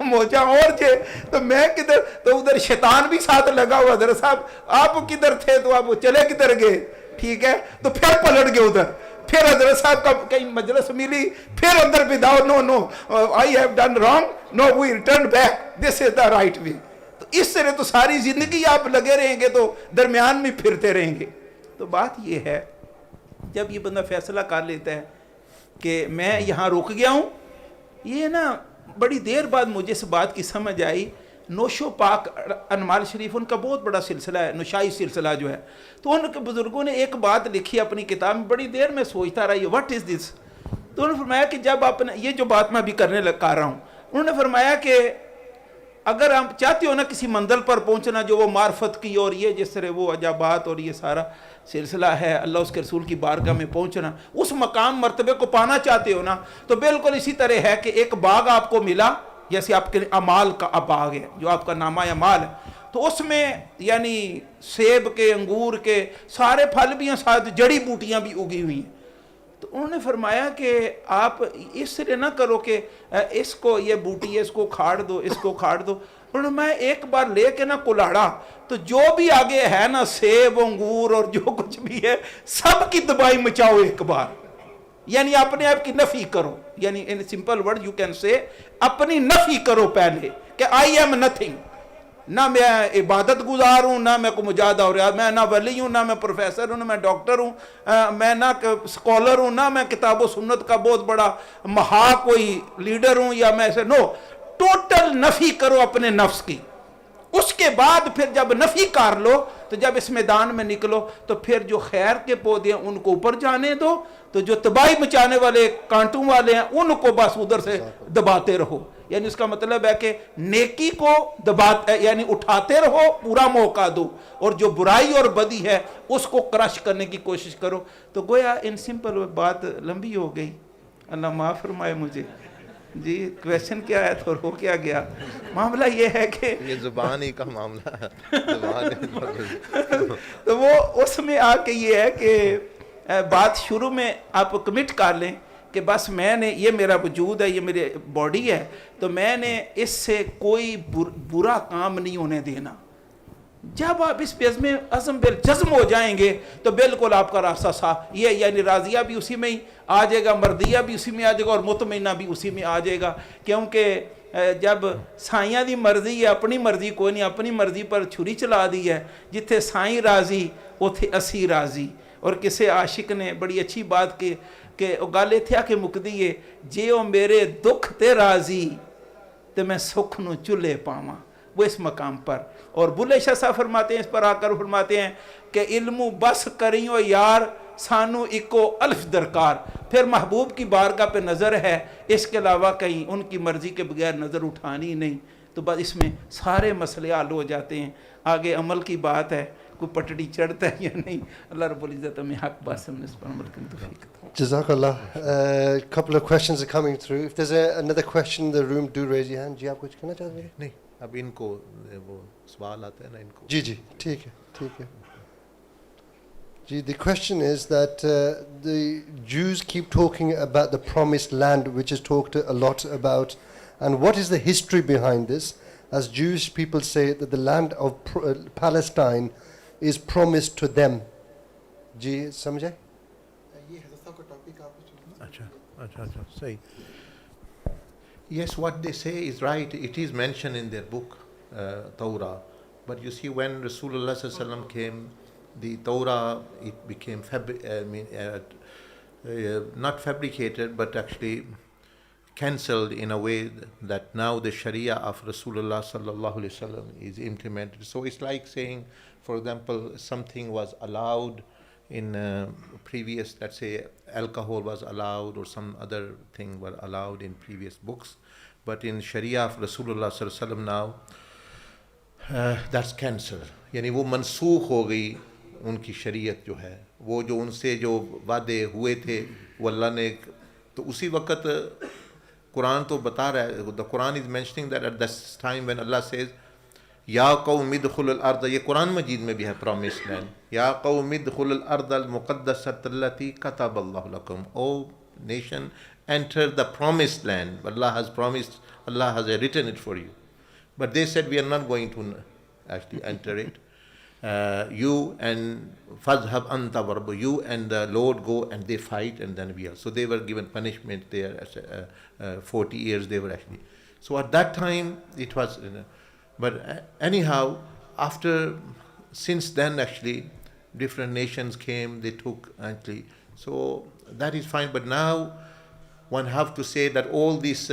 موجہ اور تھے تو میں کدھر، تو ادھر شیطان بھی ساتھ لگا ہوا، حضرت صاحب آپ کدھر تھے، تو آپ چلے کدھر گئے، ٹھیک ہے، تو پھر پلٹ گئے ادھر، پھر حضرت صاحب کا کہیں مجلس ملی، پھر اندر بداؤ، no no I have done wrong, no we return back, this is the right way. تو اس طرح تو ساری زندگی آپ لگے رہیں گے تو درمیان میں پھرتے رہیں گے. تو بات یہ ہے، جب یہ بندہ فیصلہ کر لیتا ہے کہ میں یہاں رک گیا ہوں، یہ نا بڑی دیر بعد مجھے اس بات کی سمجھ آئی. نوشو پاک انمال شریف ان کا بہت بڑا سلسلہ ہے، نشائی سلسلہ جو ہے، تو ان کے بزرگوں نے ایک بات لکھی اپنی کتاب میں، بڑی دیر میں سوچتا رہا یہ واٹ از دس. تو انہوں نے فرمایا کہ جب آپ نے یہ جو بات میں ابھی کرنے لگا رہا ہوں، انہوں نے فرمایا کہ اگر آپ چاہتے ہو نا کسی منزل پر پہنچنا جو وہ معرفت کی، اور یہ جس طرح وہ عجابات اور یہ سارا سلسلہ ہے، اللہ اس کے رسول کی بارگاہ میں پہنچنا، اس مقام مرتبے کو پانا چاہتے ہو نا، تو بالکل اسی طرح ہے کہ ایک باغ آپ کو ملا، جیسے آپ کے اعمال کا باغ ہے جو آپ کا نامہ اعمال ہے، تو اس میں یعنی سیب کے، انگور کے سارے پھل بھی ہیں، ساتھ جڑی بوٹیاں بھی اگی ہوئی ہیں. تو انہوں نے فرمایا کہ آپ اس طرح نہ کرو کہ اس کو یہ بوٹی ہے اس کو کھاڑ دو، اس کو کھاڑ دو. انہوں نے میں ایک بار لے کے نا کلاڑا، تو جو بھی آگے ہے نا سیب، انگور اور جو کچھ بھی ہے، سب کی تباہی مچاؤ ایک بار. یعنی اپنے آپ کی نفی کرو، یعنی ان simple word you can say اپنی نفی کرو پہلے کہ آئی ایم نتھنگ. نہ میں عبادت گزار ہوں، نہ میں کو مجاہدہ ہو رہا، میں نہ ولی ہوں، نہ میں پروفیسر ہوں، نہ میں ڈاکٹر ہوں، میں نہ سکولر ہوں، نہ میں کتاب و سنت کا بہت بڑا مہا کوئی لیڈر ہوں، یا میں ایسے، نو، ٹوٹل نفی کرو اپنے نفس کی. اس کے بعد پھر جب نفی کر لو تو جب اس میدان میں نکلو تو پھر جو خیر کے پودے ہیں ان کو اوپر جانے دو، تو جو تباہی مچانے والے کانٹوں والے ہیں ان کو بس ادھر سے دباتے رہو. یعنی اس کا مطلب ہے کہ نیکی کو دباتے، یعنی اٹھاتے رہو، پورا موقع دو، اور جو برائی اور بدی ہے اس کو کرش کرنے کی کوشش کرو. تو گویا ان سمپل بات لمبی ہو گئی، اللہ معاف فرمائے مجھے. جی کویشچن کیا ہے تو رو کیا گیا. معاملہ یہ ہے کہ یہ زبان ہی کا معاملہ ہے. تو وہ اس میں آ کے یہ ہے کہ بات شروع میں آپ کمٹ کر لیں کہ بس میں نے، یہ میرا وجود ہے، یہ میرے باڈی ہے، تو میں نے اس سے کوئی برا کام نہیں ہونے دینا. جب آپ اس پہ عزم بالجزم ہو جائیں گے تو بالکل آپ کا راستہ صاف. یہ یعنی راضیہ بھی اسی میں ہی آ جائے گا، مردیہ بھی اسی میں آ جائے گا، اور مطمئنہ بھی اسی میں آ جائے گا. کیونکہ جب سائیاں دی مرضی ہے، اپنی مرضی کوئی نہیں، اپنی مرضی پر چھری چلا دی ہے. جتھے سائیں راضی اتھے اسی راضی. اور کسی عاشق نے بڑی اچھی بات کی کہ گل اتھے آ کے مکدی ہے، جے او میرے دکھ تے راضی تے میں سکھ نو چلے پاواں. وہ اس مقام پر. اور بلے شاہ صاحب فرماتے ہیں، اس پر آ کر فرماتے ہیں کہ علم بس کریو یار سانو اکو الف درکار. پھر محبوب کی بارگاہ پہ نظر ہے، اس کے علاوہ کہیں ان کی مرضی کے بغیر نظر اٹھانی نہیں. تو بس اس میں سارے مسئلے حل ہو جاتے ہیں. آگے عمل کی بات ہے، کوئی پٹڑی چڑھتا ہے یا نہیں. اللہ رب العزت ہمیں حق بات سمجھنے اس پر عمل کرنے کی توفیق عطا. Jazakallah. A couple of questions are coming through. If there's another question in the room, do raise your hand. جی آپ کچھ کہنا چاہتے ہیں؟ نہیں، اب ان کو وہ سوال آتا ہے نا ان کو. جی جی ٹھیک ہے ٹھیک ہے. جی the question is that the Jews keep talking about the promised land, which is talked a lot about, and what is the history behind this? As Jewish people say that the land of Palestine is promised to them. جی سمجھے؟ اچھا صحیح. Yes, what they say is right. It is mentioned in their book, Torah. But you see, when Rasulullah sallallahu alaihi wasallam came, the Torah, it became not fabricated, but actually cancelled in a way that now the Sharia of Rasulullah sallallahu alaihi wasallam is implemented. So it's like saying, for example, something was allowed in previous, let's say alcohol was allowed or some other thing were allowed in previous books, but in Sharia of Rasulullah sallallahu alaihi wasallam now that's cancelled. یعنی وہ منسوخ ہو گئی ان کی شریعت جو ہے. وہ جو ان سے جو وعدے ہوئے تھے وہ اللہ نے, تو اسی وقت قرآن تو بتا رہا ہے, the Quran is mentioning that at this time when Allah says یا قوم ادخلوا الارض, یہ قرآن مجید میں بھی ہے promised land, یا قوم ادخلوا الارض المقدسۃ التي كتب اللہ لكم, او nation enter the promised land. Allah has promised, Allah has written it for you. But they said, we are not going to actually enter it. You and Fazhab anta warbu, you and the Lord go and they fight, and then we are. So they were given punishment there, 40 years they were actually. So at that time it was, but anyhow, since then actually, different nations came, they took actually. So that is fine, but now one have to say that all this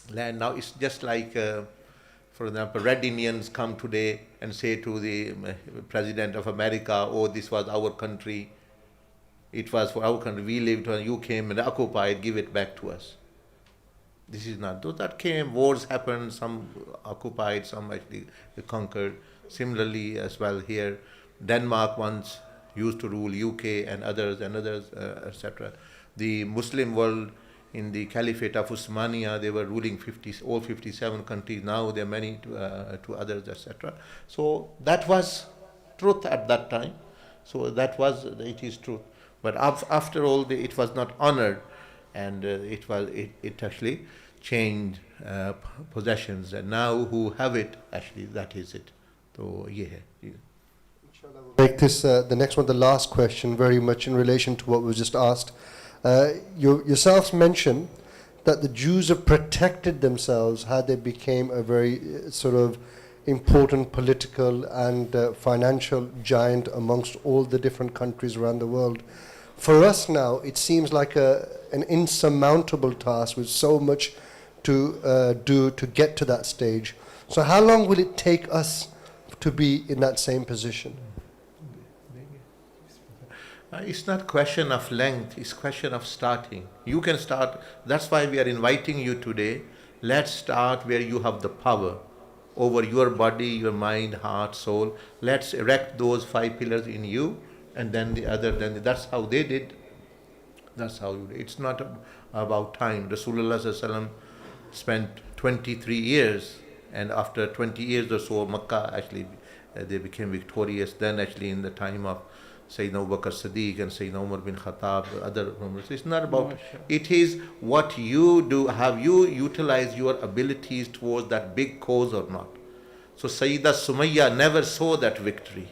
land now is just like, for example, Red Indians come today and say to the President of America, oh, this was our country, it was for our country, we lived on, you came and occupied, give it back to us. This is not, though that came, wars happened, some occupied, some actually conquered. Similarly as well here, Denmark once used to rule UK and others, etc. The Muslim world in the Caliphate of Usmania, they were ruling all 57 countries. Now there are many to others, etc. So that was truth at that time. So it is truth. But after all, it was not honored, and it actually changed possessions. And now who have it, actually, that is it. So yeah. Make this the next one, the last question, very much in relation to what was just asked. You yourselves mentioned that the Jews have protected themselves had they became a very sort of important political and financial giant amongst all the different countries around the world. For us now, it seems like an insurmountable task with so much to do to get to that stage. So how long will it take us to be in that same position? It's not question of length, it's question of starting. You can start, that's why we are inviting you today. Let's start where you have the power over your body, your mind, heart, soul. Let's erect those 5 pillars in you, and then the other, that's how they did. That's how you did. It's not about time. Rasulullah Sallallahu Alaihi Wasallam spent 23 years, and after 20 years or so, Makkah actually, they became victorious. Then actually in the time of Sayyidina Abu Bakr Siddiq and Sayyidina Umar bin Khattab, other members. It's not about, it is what you do. Have you utilized your abilities towards that big cause or not? So Sayyida Sumayya never saw that victory.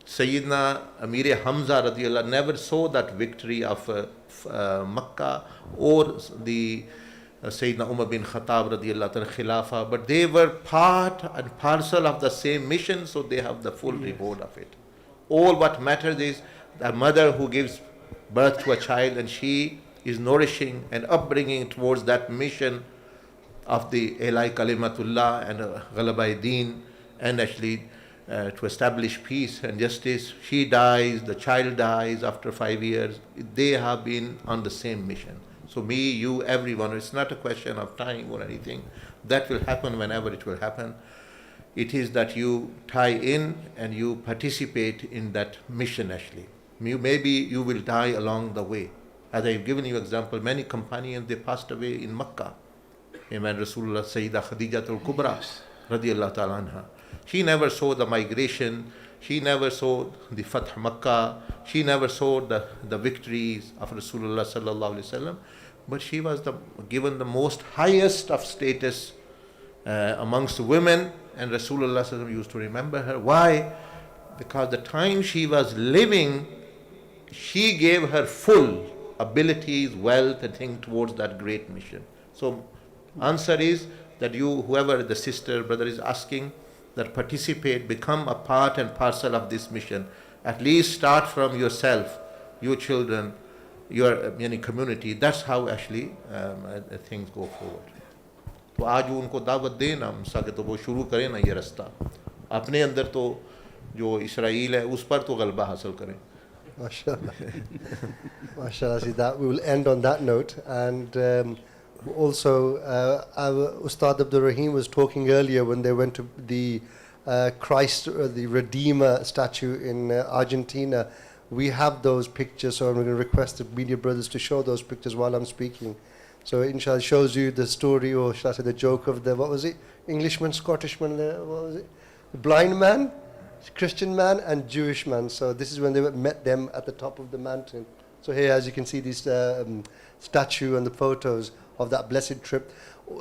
Sayyidina Amir Hamza radiallahu never saw that victory of Makkah or the Sayyidina Umar bin Khattab radiallahu anhu Khilafah, but they were part and parcel of the same mission, so they have the full reward of it. All what matters is the mother who gives birth to a child, and she is nourishing and upbringing towards that mission of the Ilai Kalimatullah and Ghalabai Deen, and actually to establish peace and justice. She dies, the child dies after 5 years. They have been on the same mission. So me, you, everyone, it's not a question of time or anything. That will happen whenever it will happen. It is that you tie in and you participate in that mission actually. Maybe you will die along the way. As I've given you example, many companions, they passed away in Makkah. When Rasulullah Sayyidah Khadijatul Kubra radiallahu ta'ala anha, she never saw the migration, she never saw the Fath Makkah, she never saw the victories of Rasulullah sallallahu alaihi wasallam, but she was given the most highest of status amongst women, and Rasulullah sallallahu alaihi wasallam used to remember her. Why? Because the time she was living, she gave her full abilities, wealth and things towards that great mission. So answer is that you, whoever the sister, brother is asking, that participate, become a part and parcel of this mission. At least start from yourself, your children, your community. That's how actually things go forward. तो आज उनको दावत देना ताकि तो वो शुरू करें ना ये रास्ता अपने अंदर, तो जो इसराइल है उस पर तो गलबा हासिल करें. MashaAllah. MashaAllah. See that we will end on that note. And also our Ustad Abdul Rahim was talking earlier when they went to the Christ, the Redeemer statue in Argentina. We have those pictures, so I'm going to request the media brothers to show those pictures while I'm speaking. So inshallah it shows you the story, or shall I say the joke of the, what was it, Englishman, Scottishman, what was it, the blind man, Christian man and Jewish man. So this is when they met them at the top of the mountain So here, as you can see, this statue and the photos of that blessed trip.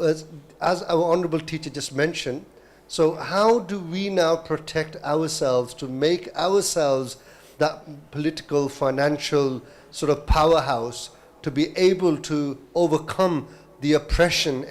As our honorable teacher just mentioned, so how do we now protect ourselves to make ourselves that political, financial sort of powerhouse to be able to overcome the oppression,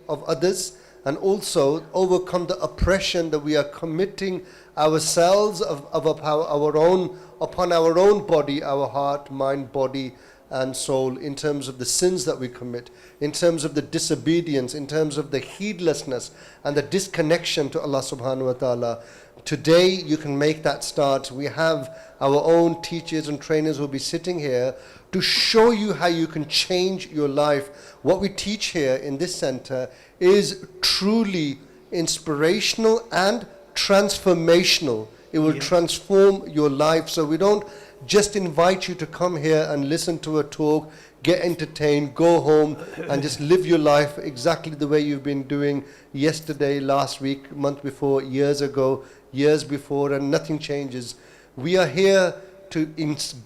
of others, and also overcome the oppression that we are committing ourselves upon our own body, our heart, mind, body, and soul, in terms of the sins that we commit, in terms of the disobedience, in terms of the heedlessness and the disconnection to Allah subhanahu wa ta'ala. Today you can make that start. We have our own teachers and trainers who will be sitting here to show you how you can change your life. What we teach here in this center is truly inspirational and transformational. It will transform your life. So we don't just invite you to come here and listen to a talk, get entertained, go home and just live your life exactly the way you've been doing yesterday, last week, month before, years ago, years before, and nothing changes. We are here to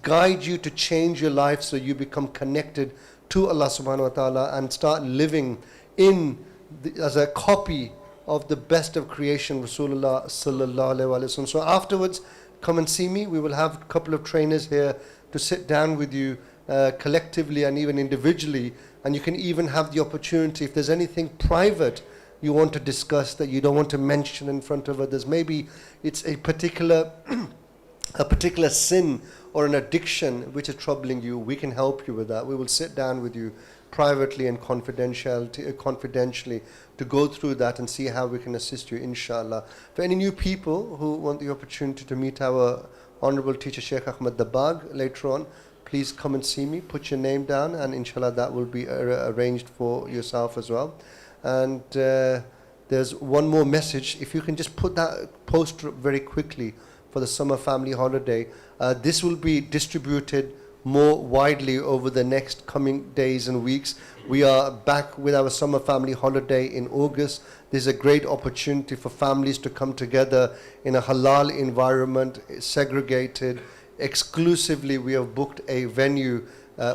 guide you to change your life so you become connected to Allah subhanahu wa ta'ala and start living as a copy of the best of creation, Rasulullah sallallahu alaihi wasallam. So afterwards, come and see me. We will have a couple of trainers here to sit down with you collectively and even individually, and you can even have the opportunity, if there's anything private you want to discuss that you don't want to mention in front of others, maybe it's a particular sin or an addiction which is troubling you, we can help you with that. We will sit down with you privately and confidentially to go through that and see how we can assist you, inshallah. For any new people who want the opportunity to meet our honorable teacher Sheikh Ahmad Dabbagh later on, please come and see me, put your name down, and inshallah that will be arranged for yourself as well. And there's one more message. If you can just put that poster very quickly for the summer family holiday. This will be distributed more widely over the next coming days and weeks. We are back with our summer family holiday in August. There's a great opportunity for families to come together in a halal environment, segregated. Exclusively, we have booked a venue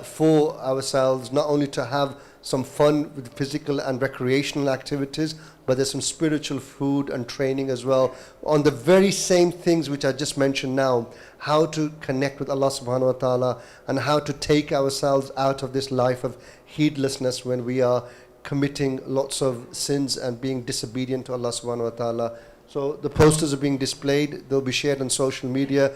for ourselves, not only to have some fun with physical and recreational activities, but there's some spiritual food and training as well on the very same things which I just mentioned now, how to connect with Allah subhanahu wa ta'ala and how to take ourselves out of this life of heedlessness when we are committing lots of sins and being disobedient to Allah subhanahu wa ta'ala. So the posters are being displayed, they'll be shared on social media.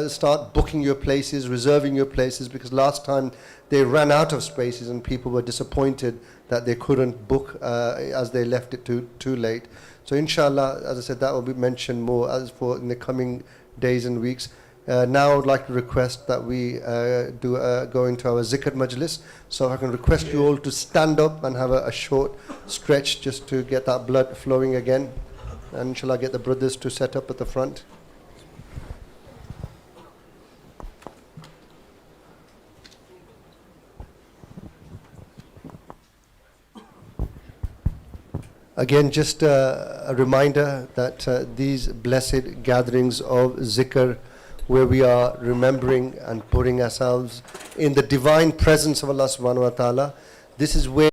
Start booking your places, reserving your places, because last time they ran out of spaces and people were disappointed that they couldn't book as they left it too late. So inshallah, as I said, that will be mentioned more as for in the coming days and weeks. Now I would like to request that we go into our zikr majlis. So if I can request you all to stand up and have a short stretch just to get that blood flowing again. And inshallah get the brothers to set up at the front. Again, just a reminder that these blessed gatherings of zikr, where we are remembering and putting ourselves in the divine presence of Allah subhanahu wa ta'ala, this is where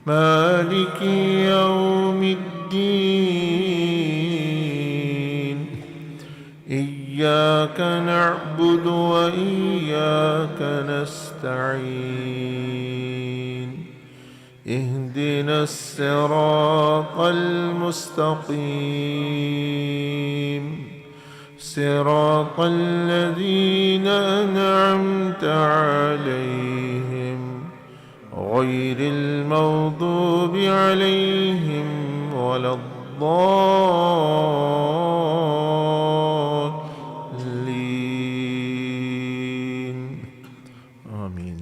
مالك يوم الدين إياك نعبد وإياك نستعين اهدنا الصراط المستقيم صراط الذين أنعمت عليهم غير المغضوب عليهم ولا الضالين آمين.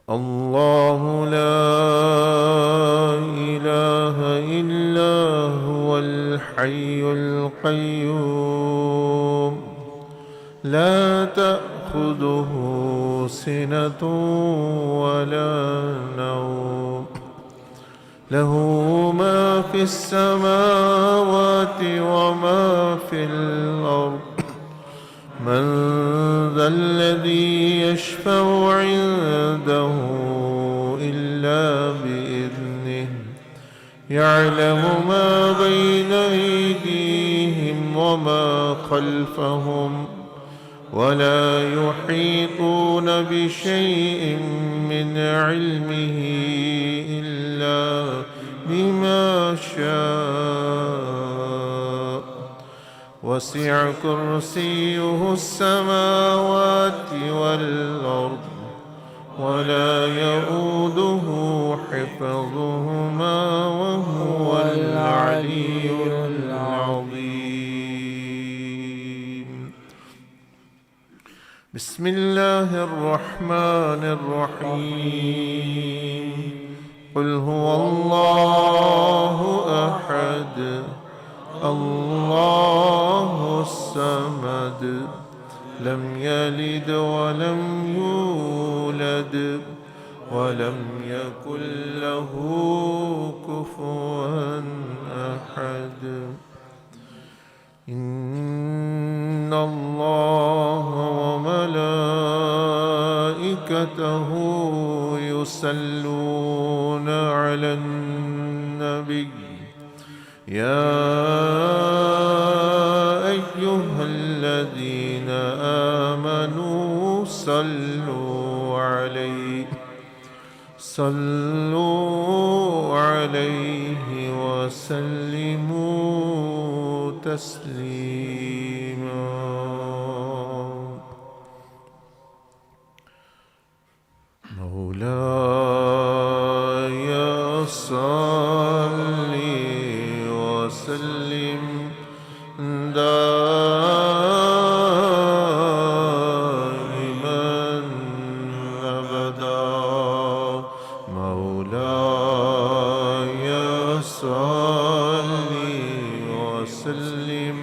الله لا إله إلا هو الحي القيوم لا تأخذه سنة ولا نوم له ما في السماوات وما في الأرض من ذا الذي يشفع عنده إلا بإذنه يعلم ما بين أيديهم وما خلفهم ولا يحيطون بشيء من علمه إلا بما شاء وسع كرسيه السماوات والأرض ولا يؤوده حفظهما وهو العلي العظيم. بسم الله الرحمن الرحيم قل هو الله أحد الله الصمد لم يلد ولم يولد ولم يكن له كفوا أحد. إن الله وملائكته يصلون على النبي يا أيها الذين آمنوا صلوا عليه وسلموا تسليما. مولاي صل وسلم دائما أبدا. مولاي صل وسلم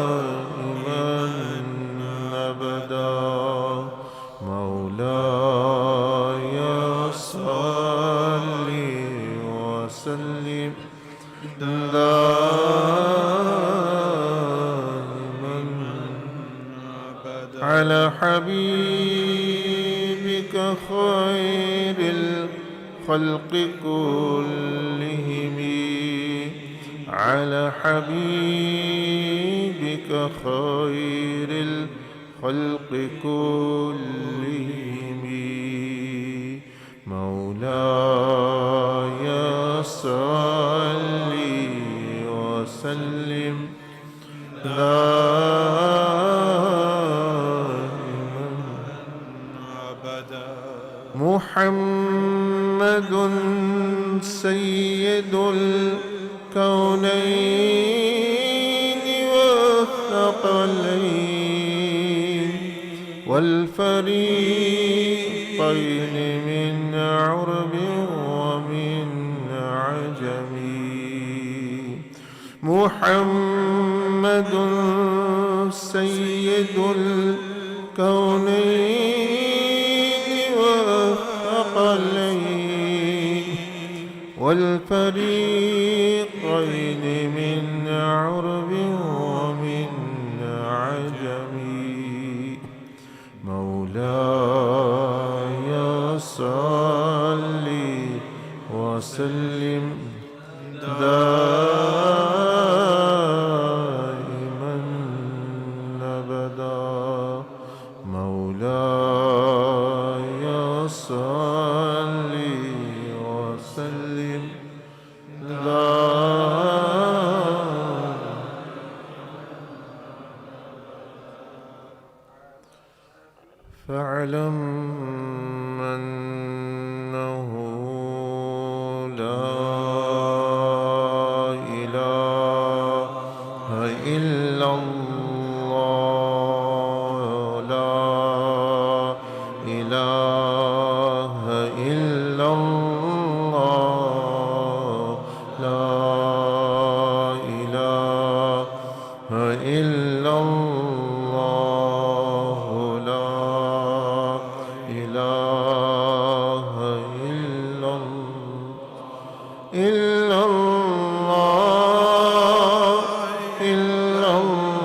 دائما أبدا. مولاي صل وسلم دائما على حبيبك خير الخلق كلهم على حبيبك خير الخلق كلهم. مولاي صل وسلم دائما أبدا. محمد سيد الكونين والثقلين والفريقين من عرب ومن عجم. محمد سيد الكونين والثقلين والفريقين من عرب ومن عجم. مولاي فاعلم أنه لا إله إلا الله لا إله إلا الله لا إله إلا الله لا إله إلا الله إلا الله إلا الله إلا الله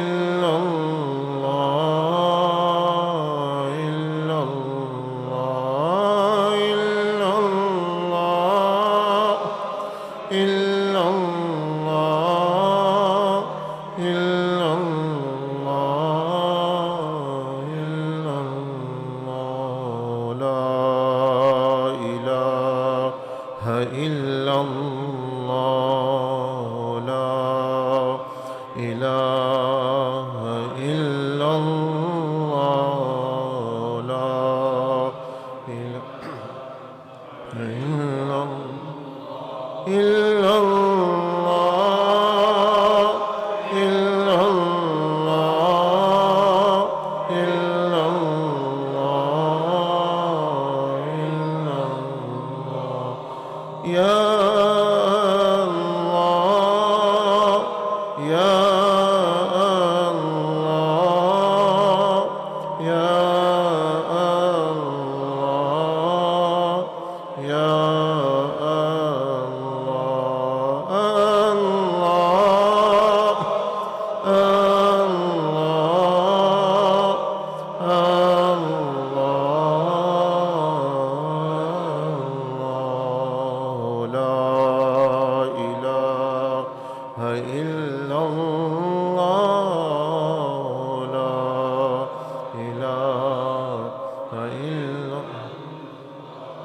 إلا الله إلا الله إلا الله إلا الله إلا الله لا إله إلا الله لا إله إلا الله لا إله إلا الله إلا الله إلا الله إلا الله إلا الله يا الله يا الله يا الله يا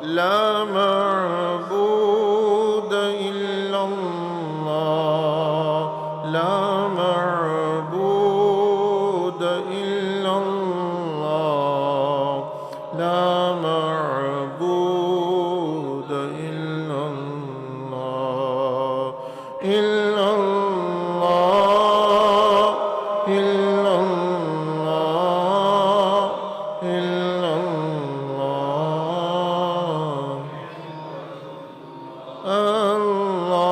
لا معبود إلا الله لا معبود إلا الله لا معبود إلا الله إلا الله إلا الله إلا الله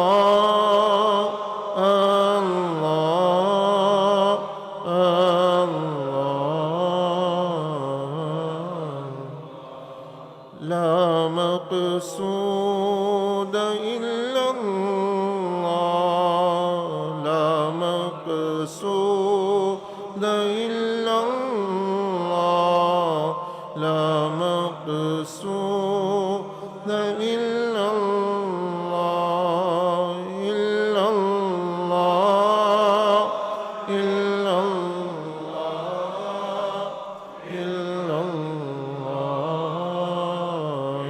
الله الله الله لا مقصود إلا الله لا مقصود إلا الله لا مقصود إلا الله إلا الله إلا الله إلا الله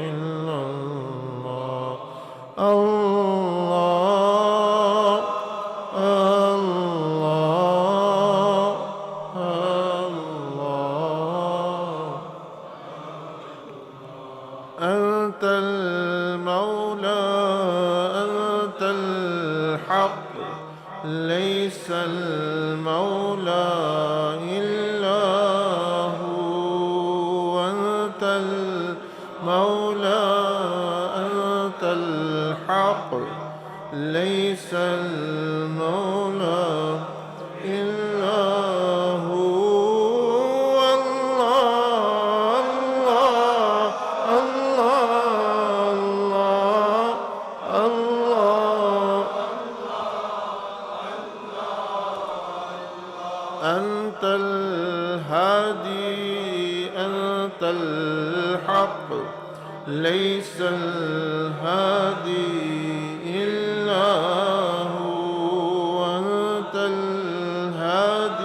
إلا الله الله الله الله أنت المولى أنت الحق ليس المولى إلا هو أنت المولى أنت الحق ليس المولى إلا هو الله الله الله أنت الهادي أنت الحق ليس الهادي إلا هو أنت الهادي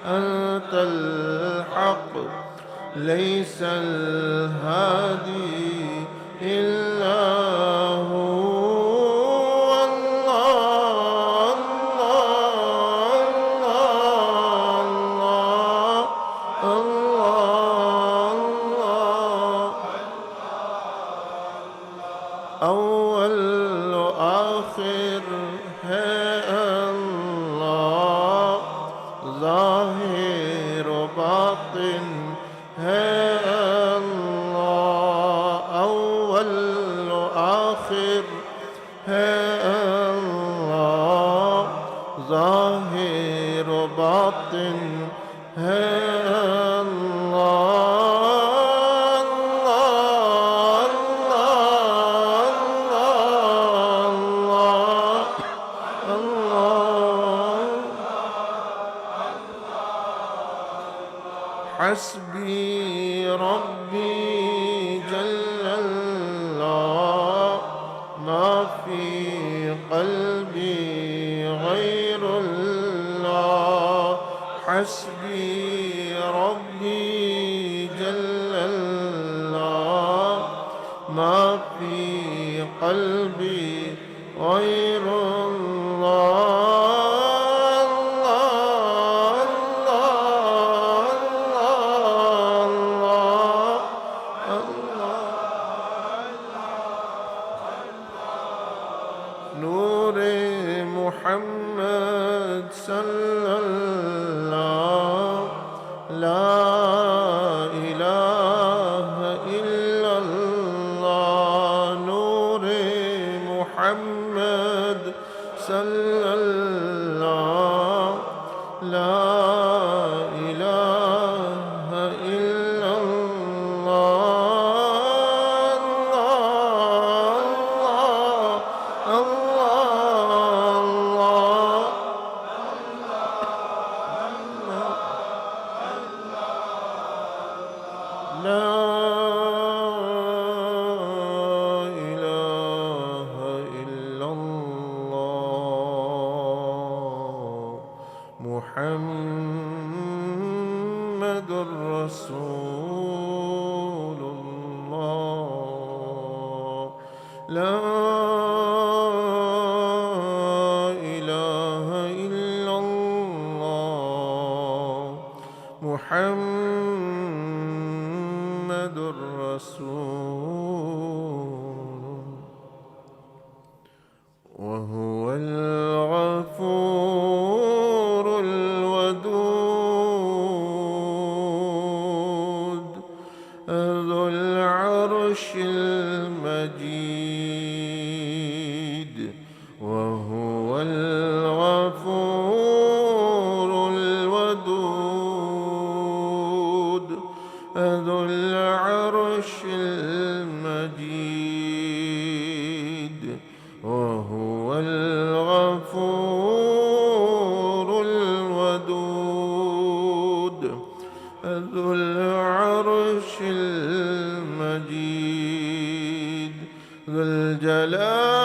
أنت الحق ليس الهادي إلا هو الله الله ظاهر باطن ہے اللہ، اول و آخر ہے اللہ، ظاہر و باطن ہے حسبي ربي جل الله، ما في قلبي غير الله. حسبي ربي جل الله، ما في قلبي غير الله. نور محمد صلى الله، لا إله إلا الله. نور محمد صلى الله، لا إله إلا الله. لا إله إلا الله، محمد رسول الله. لا إله إلا الله، محمد رسول. وهو الغفور الودود، ذو العرش المجيد. وهو الغفور الودود، ذو العرش المجيد. وهو الغفور الودود، ذو العرش المجيد. ذو الجلال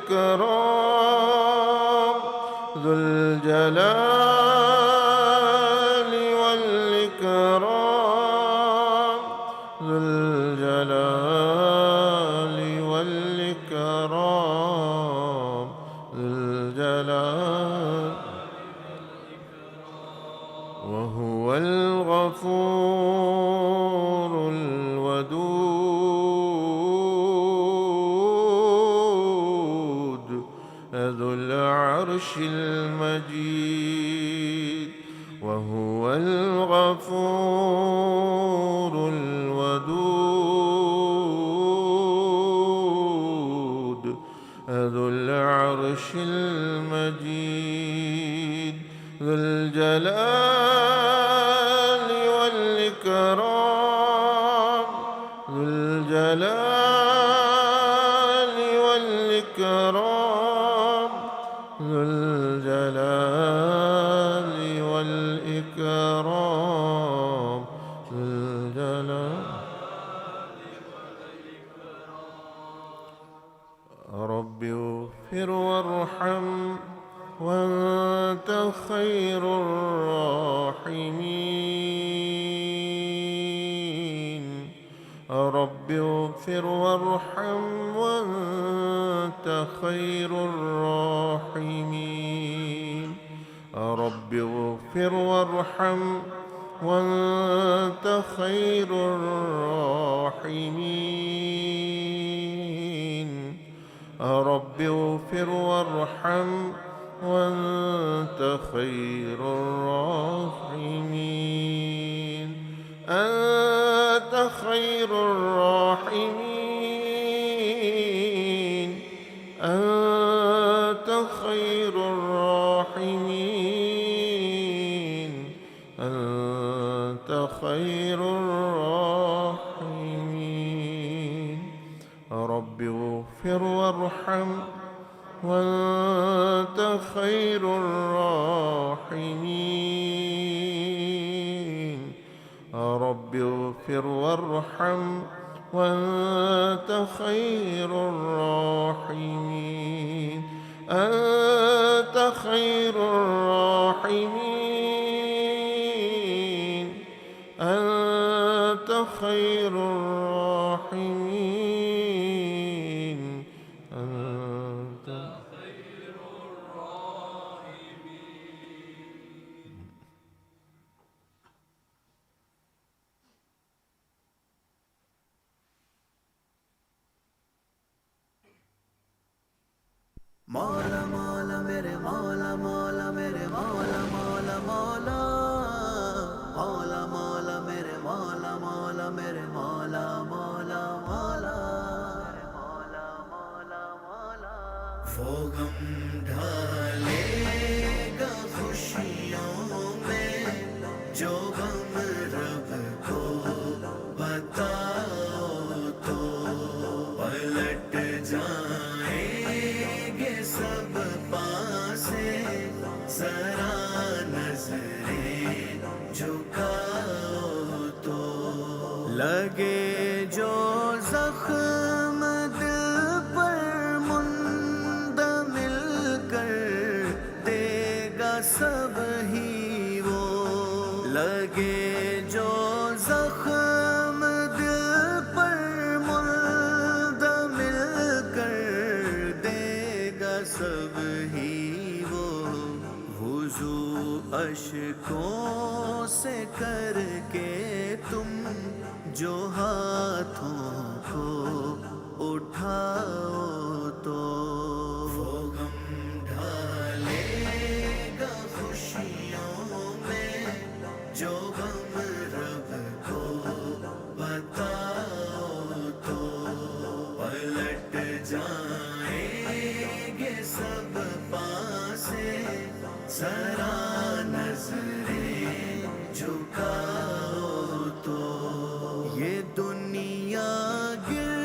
والإكرام، ذو الجلال والإكرام، ذو الجلال والإكرام، ذو الجلال. وهو الغفور الودود، ذو العرش المجيد. وهو الغفور الودود، ذو العرش المجيد. ذو الجلال والإكرام، ذو الجلال والإكرام، ذو الجلال والإكرام، ذو الجلال. رب اغفر وارحم وأنت خير الراحمين. رب اغفر وارحم وأنت خير الراحمين. رب اغفر وارحم وأنت خير الراحمين. رب اغفر وارحم وأنت خير الراحمين. أنت خير الراحمين. أنت خير الراحمين. أنت خير الراحمين. رب اغفر وارحم وأنت خير الراحمين. رب اغفر وارحم وأنت خير الراحمين. أنت خير الراحمين. أنت خير الراحمين. أنت مولا مولا میرے مولا مولا میرے مولا مولا مولا مولا مولا میرے مولا مولا میرے مولا مولا مولا مولا مولا مولا. وہ غم ڈھالے گا خوشیوں میں جو غم رب کو بتاؤ تو پلٹ جائیں گے سب پاسے ذرا نظریں جھکاؤ تو. لگے جو زخم دل پر مندمل کر دے گا سب ہی وہ. لگے جو زخم دل پر مندمل کر دے گا سب ہی وہ. وضو اشکوں سے کر کے تم جو ہاتھوں کو اٹھاؤ تو وہ غم ڈھالے گا خوشیوں میں جو غم رب کو بتاؤ تو پلٹ جائیں گے سب پاسے ذرا نظریں جھکاؤ تو. یہ دنیا گر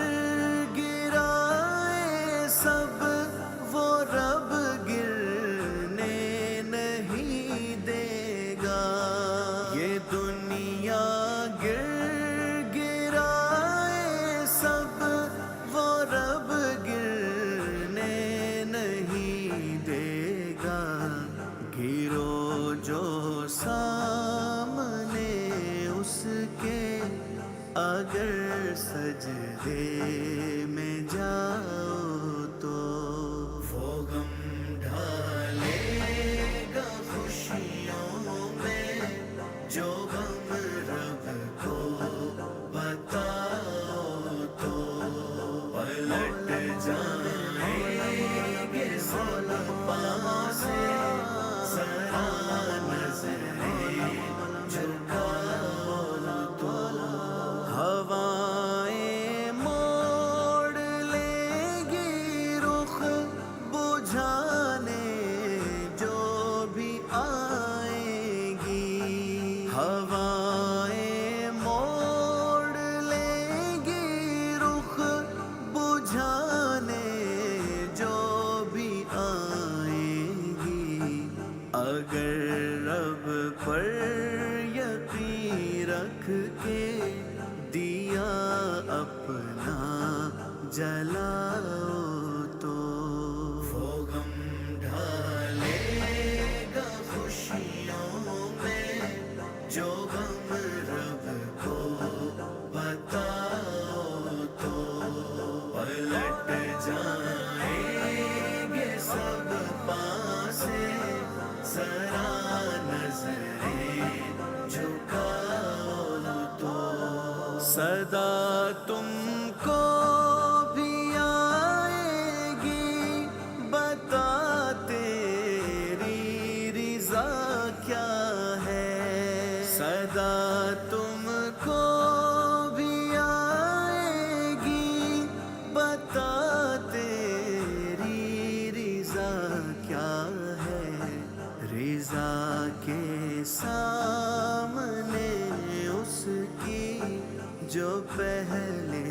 گرائے سب وہ رب گرنے نہیں دے گا. یہ دنیا گر گرائے سب وہ رب گرنے نہیں دے گا. گرو جو سامنے اس کے اگر سجدے میں جاؤ تو وہ غم ڈھالے گا خوشیوں میں جو غم رب کو بتاؤ تو پلٹ جائیں گے سب پاسے ذرا نظریں جھکاؤ تو. ہوائیں موڑ لیں گی رخ بجھانے جو بھی آئیں گی. ہوائیں موڑ لیں گی رخ بجھانے جو بھی آئیں گی. اگر رب پر یقین رکھ کے دیا اپنا جلاؤ تو وہ غم ڈھالے گا خوشیوں میں جو غم رب کو بتاؤ تو پلٹ جائیں گے سب پاسے ذرا نظریں جھکاؤ تو. صدا تم کو بھی آئے گی بتاتے رضا کیا ہے صدا تم کو بھی آئے گی بتا تیری رضا کیا ہے رضا کے سامنے اس کی جو پہلے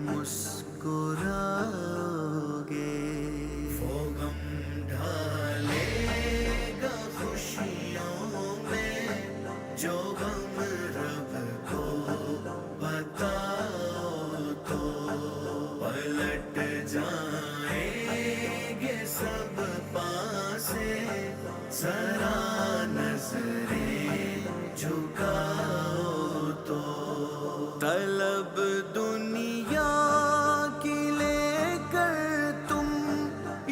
مسکراؤگے وہ غم ڈھالے گا خوشیوں میں جو غم رب کو بتاؤ تو پلٹ جائیں گے سب پاسے ذرا نظریں جھکاؤ تو طلب دنیا کی لے کر تم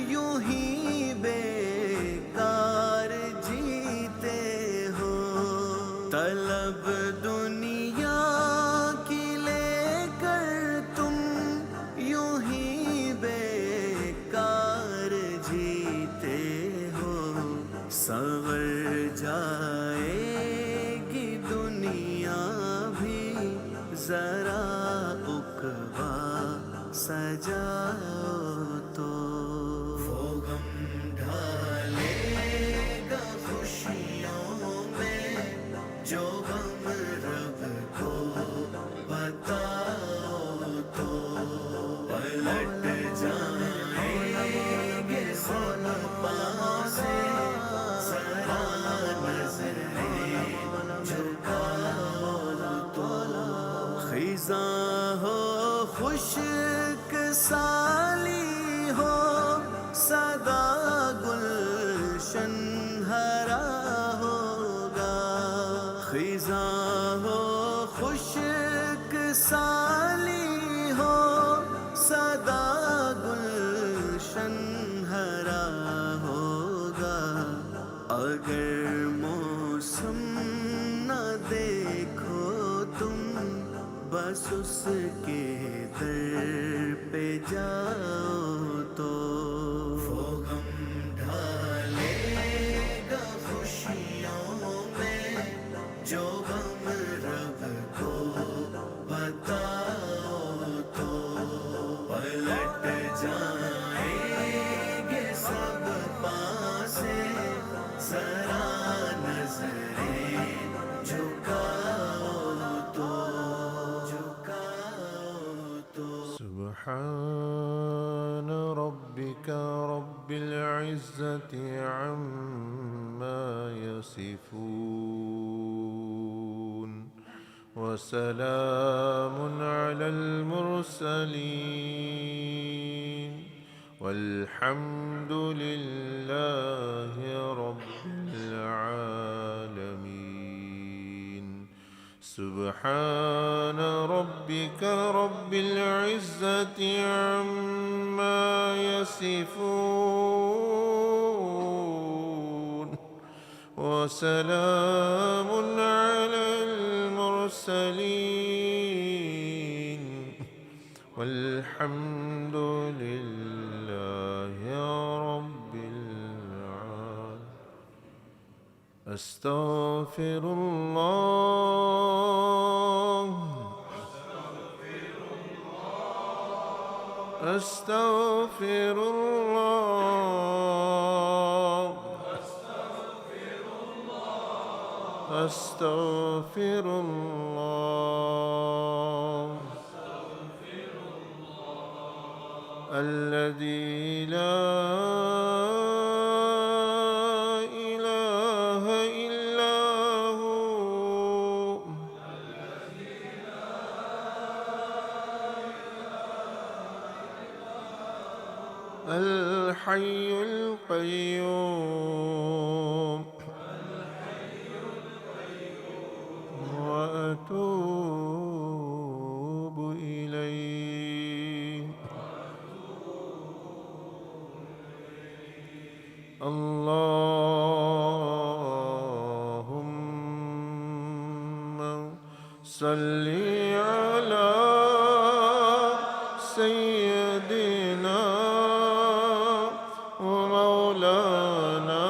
یوں ہی بیکار جیتے ہو طلب دنیا کی لے کر تم یوں ہی بیکار جیتے ہو سنور جائے گی دنیا بھی ذرا عقبہ سجاؤ تو وہ غم ڈھالے گا خوشیوں میں جو غم رب کو بتاؤ تو پلٹ جائیں گے سب پاسے ذرا نظریں جھکاؤ تو خزاں ہو خشک سالی ہو صدا گلشن ہرا ہوگا خزاں ہو خشک سالی ہو صدا گلشن ہرا ہوگا اگر موسم نہ دیکھو تم بس اس کے در پہ جاؤ تو وہ غم ڈھالے گا خوشیوں میں جو غم رب کو بتاؤ تو پلٹ جائیں گے سب پاسے ذرا نظریں جھکاؤ تو سبحان ربك رب العزة عما يصفون وسلام على المرسلين والحمد لله رب العالمين سبحان ربك رب العزة عما يصفون وسلام على المرسلين والحمد لله رب العالمين أستغفر الله أستغفر الله أستغفر الله الذي لا إله إلا هو الحي القيوم وأتوب إليه اللهم صل على سيدنا ومولانا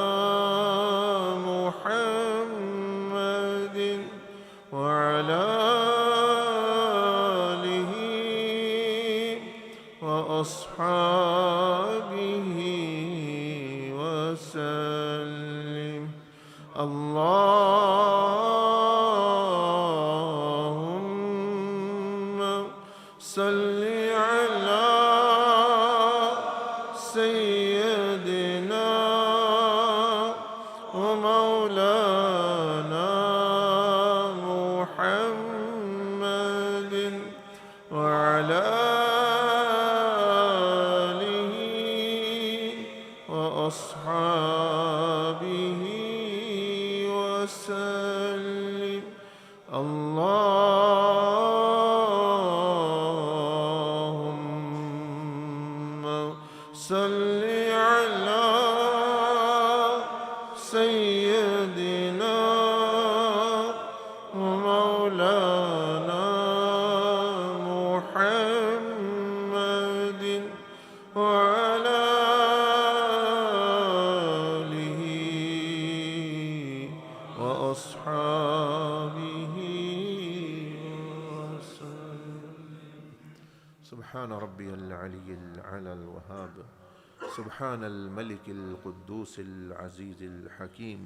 اللهم صل على سيدنا ومولانا محمد وعلى آله وأصحابه وسلم. اللهم صل على سيدنا ومولانا محمد وعلى آله وأصحابه وسلم. سبحان ربي العلي الأعلى الوهاب، سبحان الملك القدوس العزيز الحكيم،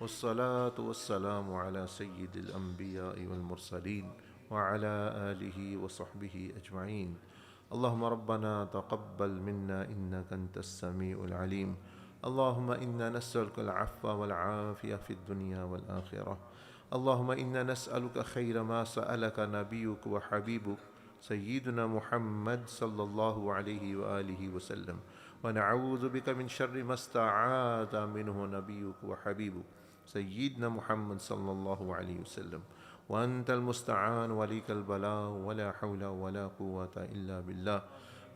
والصلاة والسلام على سيد الأنبياء والمرسلين وعلى آله وصحبه أجمعين. اللهم ربنا تقبل منا إنك أنت السميع العليم. اللهم إنا نسألك العفو والعافية في الدنيا والآخرة. اللهم إنا نسألك خير ما سألك نبيك وحبيبك سيدنا محمد صلى الله عليه وآله وسلم، ونعوذ بك من شر ما استعاذ منه نبيك وحبيبك سيدنا محمد صلى الله عليه وسلم. وأنت المستعان وليك البلاء ولا حول ولا قوة إلا بالله.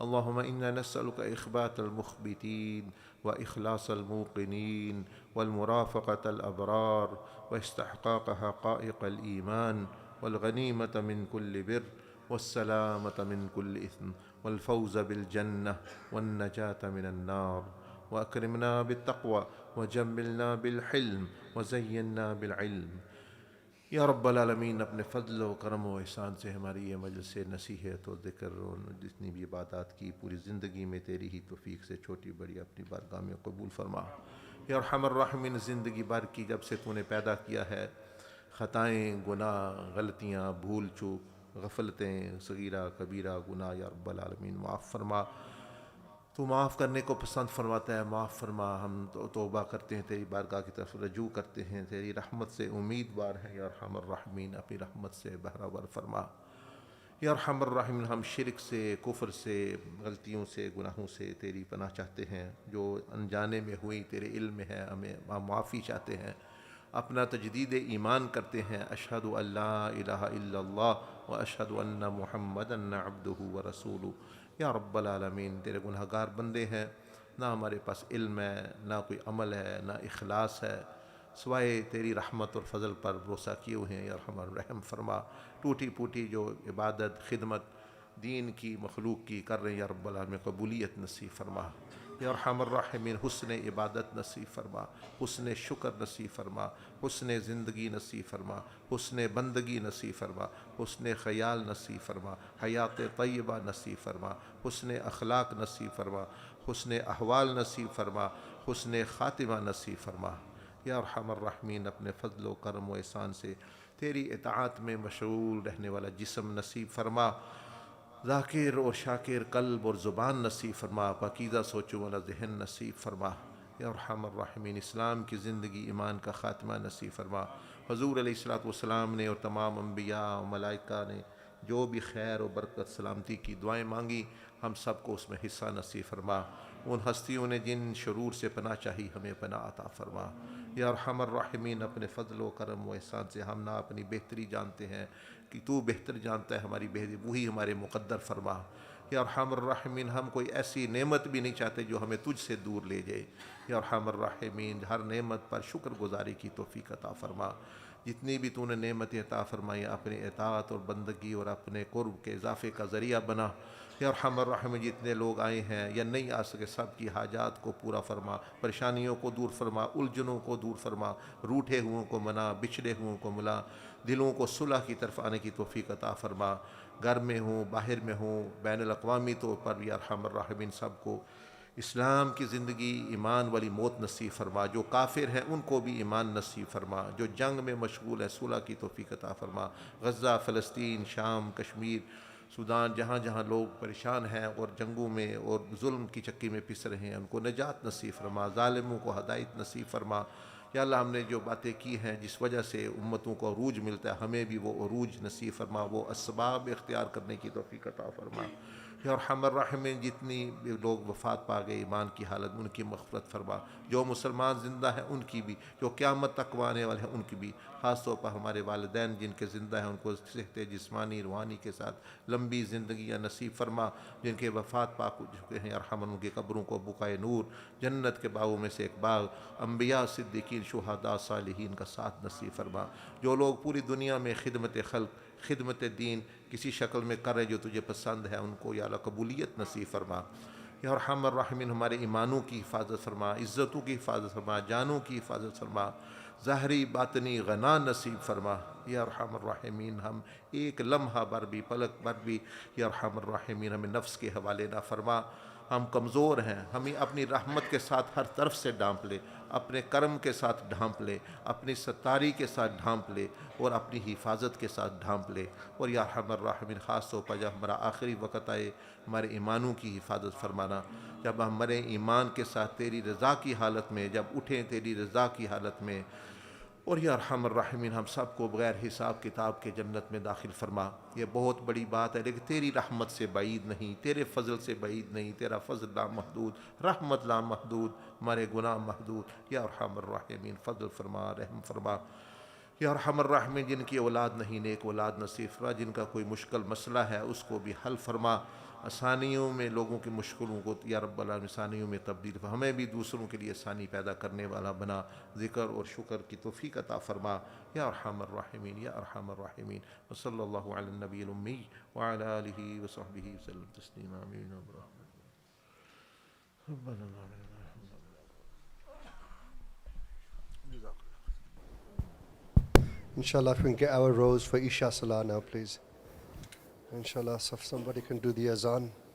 اللهم إنا نسألك إخبات المخبتين وإخلاص الموقنين والمرافقة الأبرار واستحقاق حقائق الإيمان والغنيمة من كل بر والسلامة من كل إثم والفوز بالجنة والنجاة من النار. وأكرمنا بالتقوى وجملنا بالحلم وزينا بالعلم. یا رب العالمین، اپنے فضل و کرم و احسان سے ہماری یہ مجلس نصیحت و ذکر اور جتنی بھی عبادات کی پوری زندگی میں تیری ہی توفیق سے چھوٹی بڑی اپنی بارگاہ میں قبول فرما. یا ارحم الراحمین، زندگی بھر کی جب سے تو نے پیدا کیا ہے، خطائیں، گناہ، غلطیاں، بھول چوک، غفلتیں، صغیرہ کبیرہ گناہ یا رب العالمین معاف فرما. تو معاف کرنے کو پسند فرماتا ہے، معاف فرما. ہم توبہ کرتے ہیں، تیری بارگاہ کی طرف رجوع کرتے ہیں، تیری رحمت سے امیدوار ہیں. یا ارحم الراحمین، اپنی رحمت سے بہرور فرما. یا ارحم الراحمین، ہم شرک سے، کفر سے، غلطیوں سے، گناہوں سے تیری پناہ چاہتے ہیں. جو انجانے میں ہوئی تیرے علم میں ہے، ہمیں معافی چاہتے ہیں. اپنا تجدید ایمان کرتے ہیں. اشہد ان لا الہ الا اللہ و اشہد ان محمدا عبدہ و رسولہ. یا رب العالمین، تیرے گناہ گار بندے ہیں، نہ ہمارے پاس علم ہے، نہ کوئی عمل ہے، نہ اخلاص ہے، سوائے تیری رحمت اور فضل پر بھروسہ کیے ہوئے ہیں. یا ارحم الرحم فرما. ٹوٹی پوٹی جو عبادت، خدمت دین کی، مخلوق کی کر رہے ہیں، یا رب العالمین قبولیت نصیب فرما. یا ارحم الراحمین، حسن عبادت نصیب فرما، حسن شکر نصیب فرما، حسن زندگی نصیب فرما، حسن بندگی نصیب فرما، حسن خیال نصیب فرما، حیات طیبہ نصیب فرما، حسن اخلاق نصیب فرما، حسن احوال نصیب فرما، حسن خاتمہ نصیب فرما. یا ارحم الراحمین، اپنے فضل و کرم و احسان سے تیری اطاعت میں مشغول رہنے والا جسم نصیب فرما، ذاکر اور شاکر قلب اور زبان نصیب فرما، پاکیزہ سوچوں والا ذہن نصیب فرما. یا ارحم الراحمین، اسلام کی زندگی، ایمان کا خاتمہ نصیب فرما. حضور علیہ الصلوۃ والسلام نے اور تمام انبیاء و ملائکہ نے جو بھی خیر و برکت سلامتی کی دعائیں مانگی، ہم سب کو اس میں حصہ نصیب فرما. ان ہستیوں نے جن شرور سے پناہ چاہی، ہمیں پناہ عطا فرما. یا ارحم الراحمین، اپنے فضل و کرم و احسان سے ہم نہ اپنی بہتری جانتے ہیں کہ تو بہتر جانتا ہے ہماری بہتری، وہی ہمارے مقدر فرما. یا ارحم الراحمین، ہم کوئی ایسی نعمت بھی نہیں چاہتے جو ہمیں تجھ سے دور لے جائے. یا ارحم الراحمین، ہر نعمت پر شکر گزاری کی توفیق عطا فرما. جتنی بھی تو نے نعمتیں عطا فرمائی، اپنی اطاعت اور بندگی اور اپنے قرب کے اضافے کا ذریعہ بنا. یا ارحم الراحمین، جتنے لوگ آئے ہیں یا نہیں آ سکے، سب کی حاجات کو پورا فرما، پریشانیوں کو دور فرما، الجھنوں کو دور فرما، روٹھے ہوئوں کو منا، بچھڑے ہوئوں کو ملا، دلوں کو صلح کی طرف آنے کی توفیق عطا فرما. گھر میں ہوں، باہر میں ہوں، بین الاقوامی طور پر. یا ارحم الراحمین، سب کو اسلام کی زندگی ایمان والی موت نصیب فرما، جو کافر ہیں ان کو بھی ایمان نصیب فرما، جو جنگ میں مشغول ہے صلح کی توفیق عطا فرما، غزہ، فلسطین، شام، کشمیر، سودان، جہاں جہاں لوگ پریشان ہیں اور جنگوں میں اور ظلم کی چکی میں پس رہے ہیں ان کو نجات نصیب فرما، ظالموں کو ہدایت نصیب فرما۔ یا اللہ ہم نے جو باتیں کی ہیں جس وجہ سے امتوں کو عروج ملتا ہے ہمیں بھی وہ عروج نصیب فرما، وہ اسباب اختیار کرنے کی توفیق عطا فرما۔ یا ارحم الراحمین جتنی بھی لوگ وفات پا گئے ایمان کی حالت میں ان کی مغفرت فرما، جو مسلمان زندہ ہیں ان کی بھی، جو قیامت تک آنے والے ہیں ان کی بھی، خاص طور پر ہمارے والدین جن کے زندہ ہیں ان کو صحت جسمانی روحانی کے ساتھ لمبی زندگیاں نصیب فرما، جن کے وفات پا چکے ہیں ارحم ان کی قبروں کو بقائے نور، جنت کے باغوں میں سے ایک باغ، انبیاء، صدیقین، شہداء، صالحین کا ساتھ نصیب فرما۔ جو لوگ پوری دنیا میں خدمت خلق، خدمت دین کسی شکل میں کر رہے جو تجھے پسند ہے ان کو یا اللہ قبولیت نصیب فرما۔ یا ارحم الراحمین ہمارے ایمانوں کی حفاظت فرما، عزتوں کی حفاظت فرما، جانوں کی حفاظت فرما، ظاہری باطنی غنا نصیب فرما۔ یا ارحم الراحمین ہم ایک لمحہ بر بھی پلک بر بھی یا ارحم الراحمین ہمیں نفس کے حوالے نہ فرما، ہم کمزور ہیں، ہمیں اپنی رحمت کے ساتھ ہر طرف سے ڈھانپ لے، اپنے کرم کے ساتھ ڈھانپ لے، اپنی ستاری کے ساتھ ڈھانپ لے اور اپنی حفاظت کے ساتھ ڈھانپ لے۔ اور یا ارحم الراحمین خاص طور پر جب ہمارا آخری وقت آئے ہمارے ایمانوں کی حفاظت فرمانا، جب ہم مرے ایمان کے ساتھ تیری رضا کی حالت میں، جب اٹھیں تیری رضا کی حالت میں۔ اور یا ارحم الراحمین ہم سب کو بغیر حساب کتاب کے جنت میں داخل فرما۔ یہ بہت بڑی بات ہے لیکن تیری رحمت سے بعید نہیں، تیرے فضل سے بعید نہیں، تیرا فضل لامحدود، رحمت لامحدود، ہمارے گناہ محدود۔ یا ارحم الراحمین فضل فرما، رحم فرما۔ یا ارحم الراحمین جن کی اولاد نہیں نیک اولاد نصیب فرما، جن کا کوئی مشکل مسئلہ ہے اس کو بھی حل فرما، آسانیوں میں لوگوں کی مشکلوں کو یا رب العالمین آسانیوں میں تبدیل فرما، ہمیں بھی دوسروں کے لیے آسانی پیدا کرنے والا بنا، ذکر اور شکر کی توفیق عطا فرما۔ یا ارحم الراحمین یا ارحم الراحمین وصلی اللہ علی النبی الامی وعلی آلہ وصحبہ وسلم تسلیما آمین ربنا Inshallah, if we can get our rows for Isha Salah now, please. Inshallah, so if somebody can do the azan.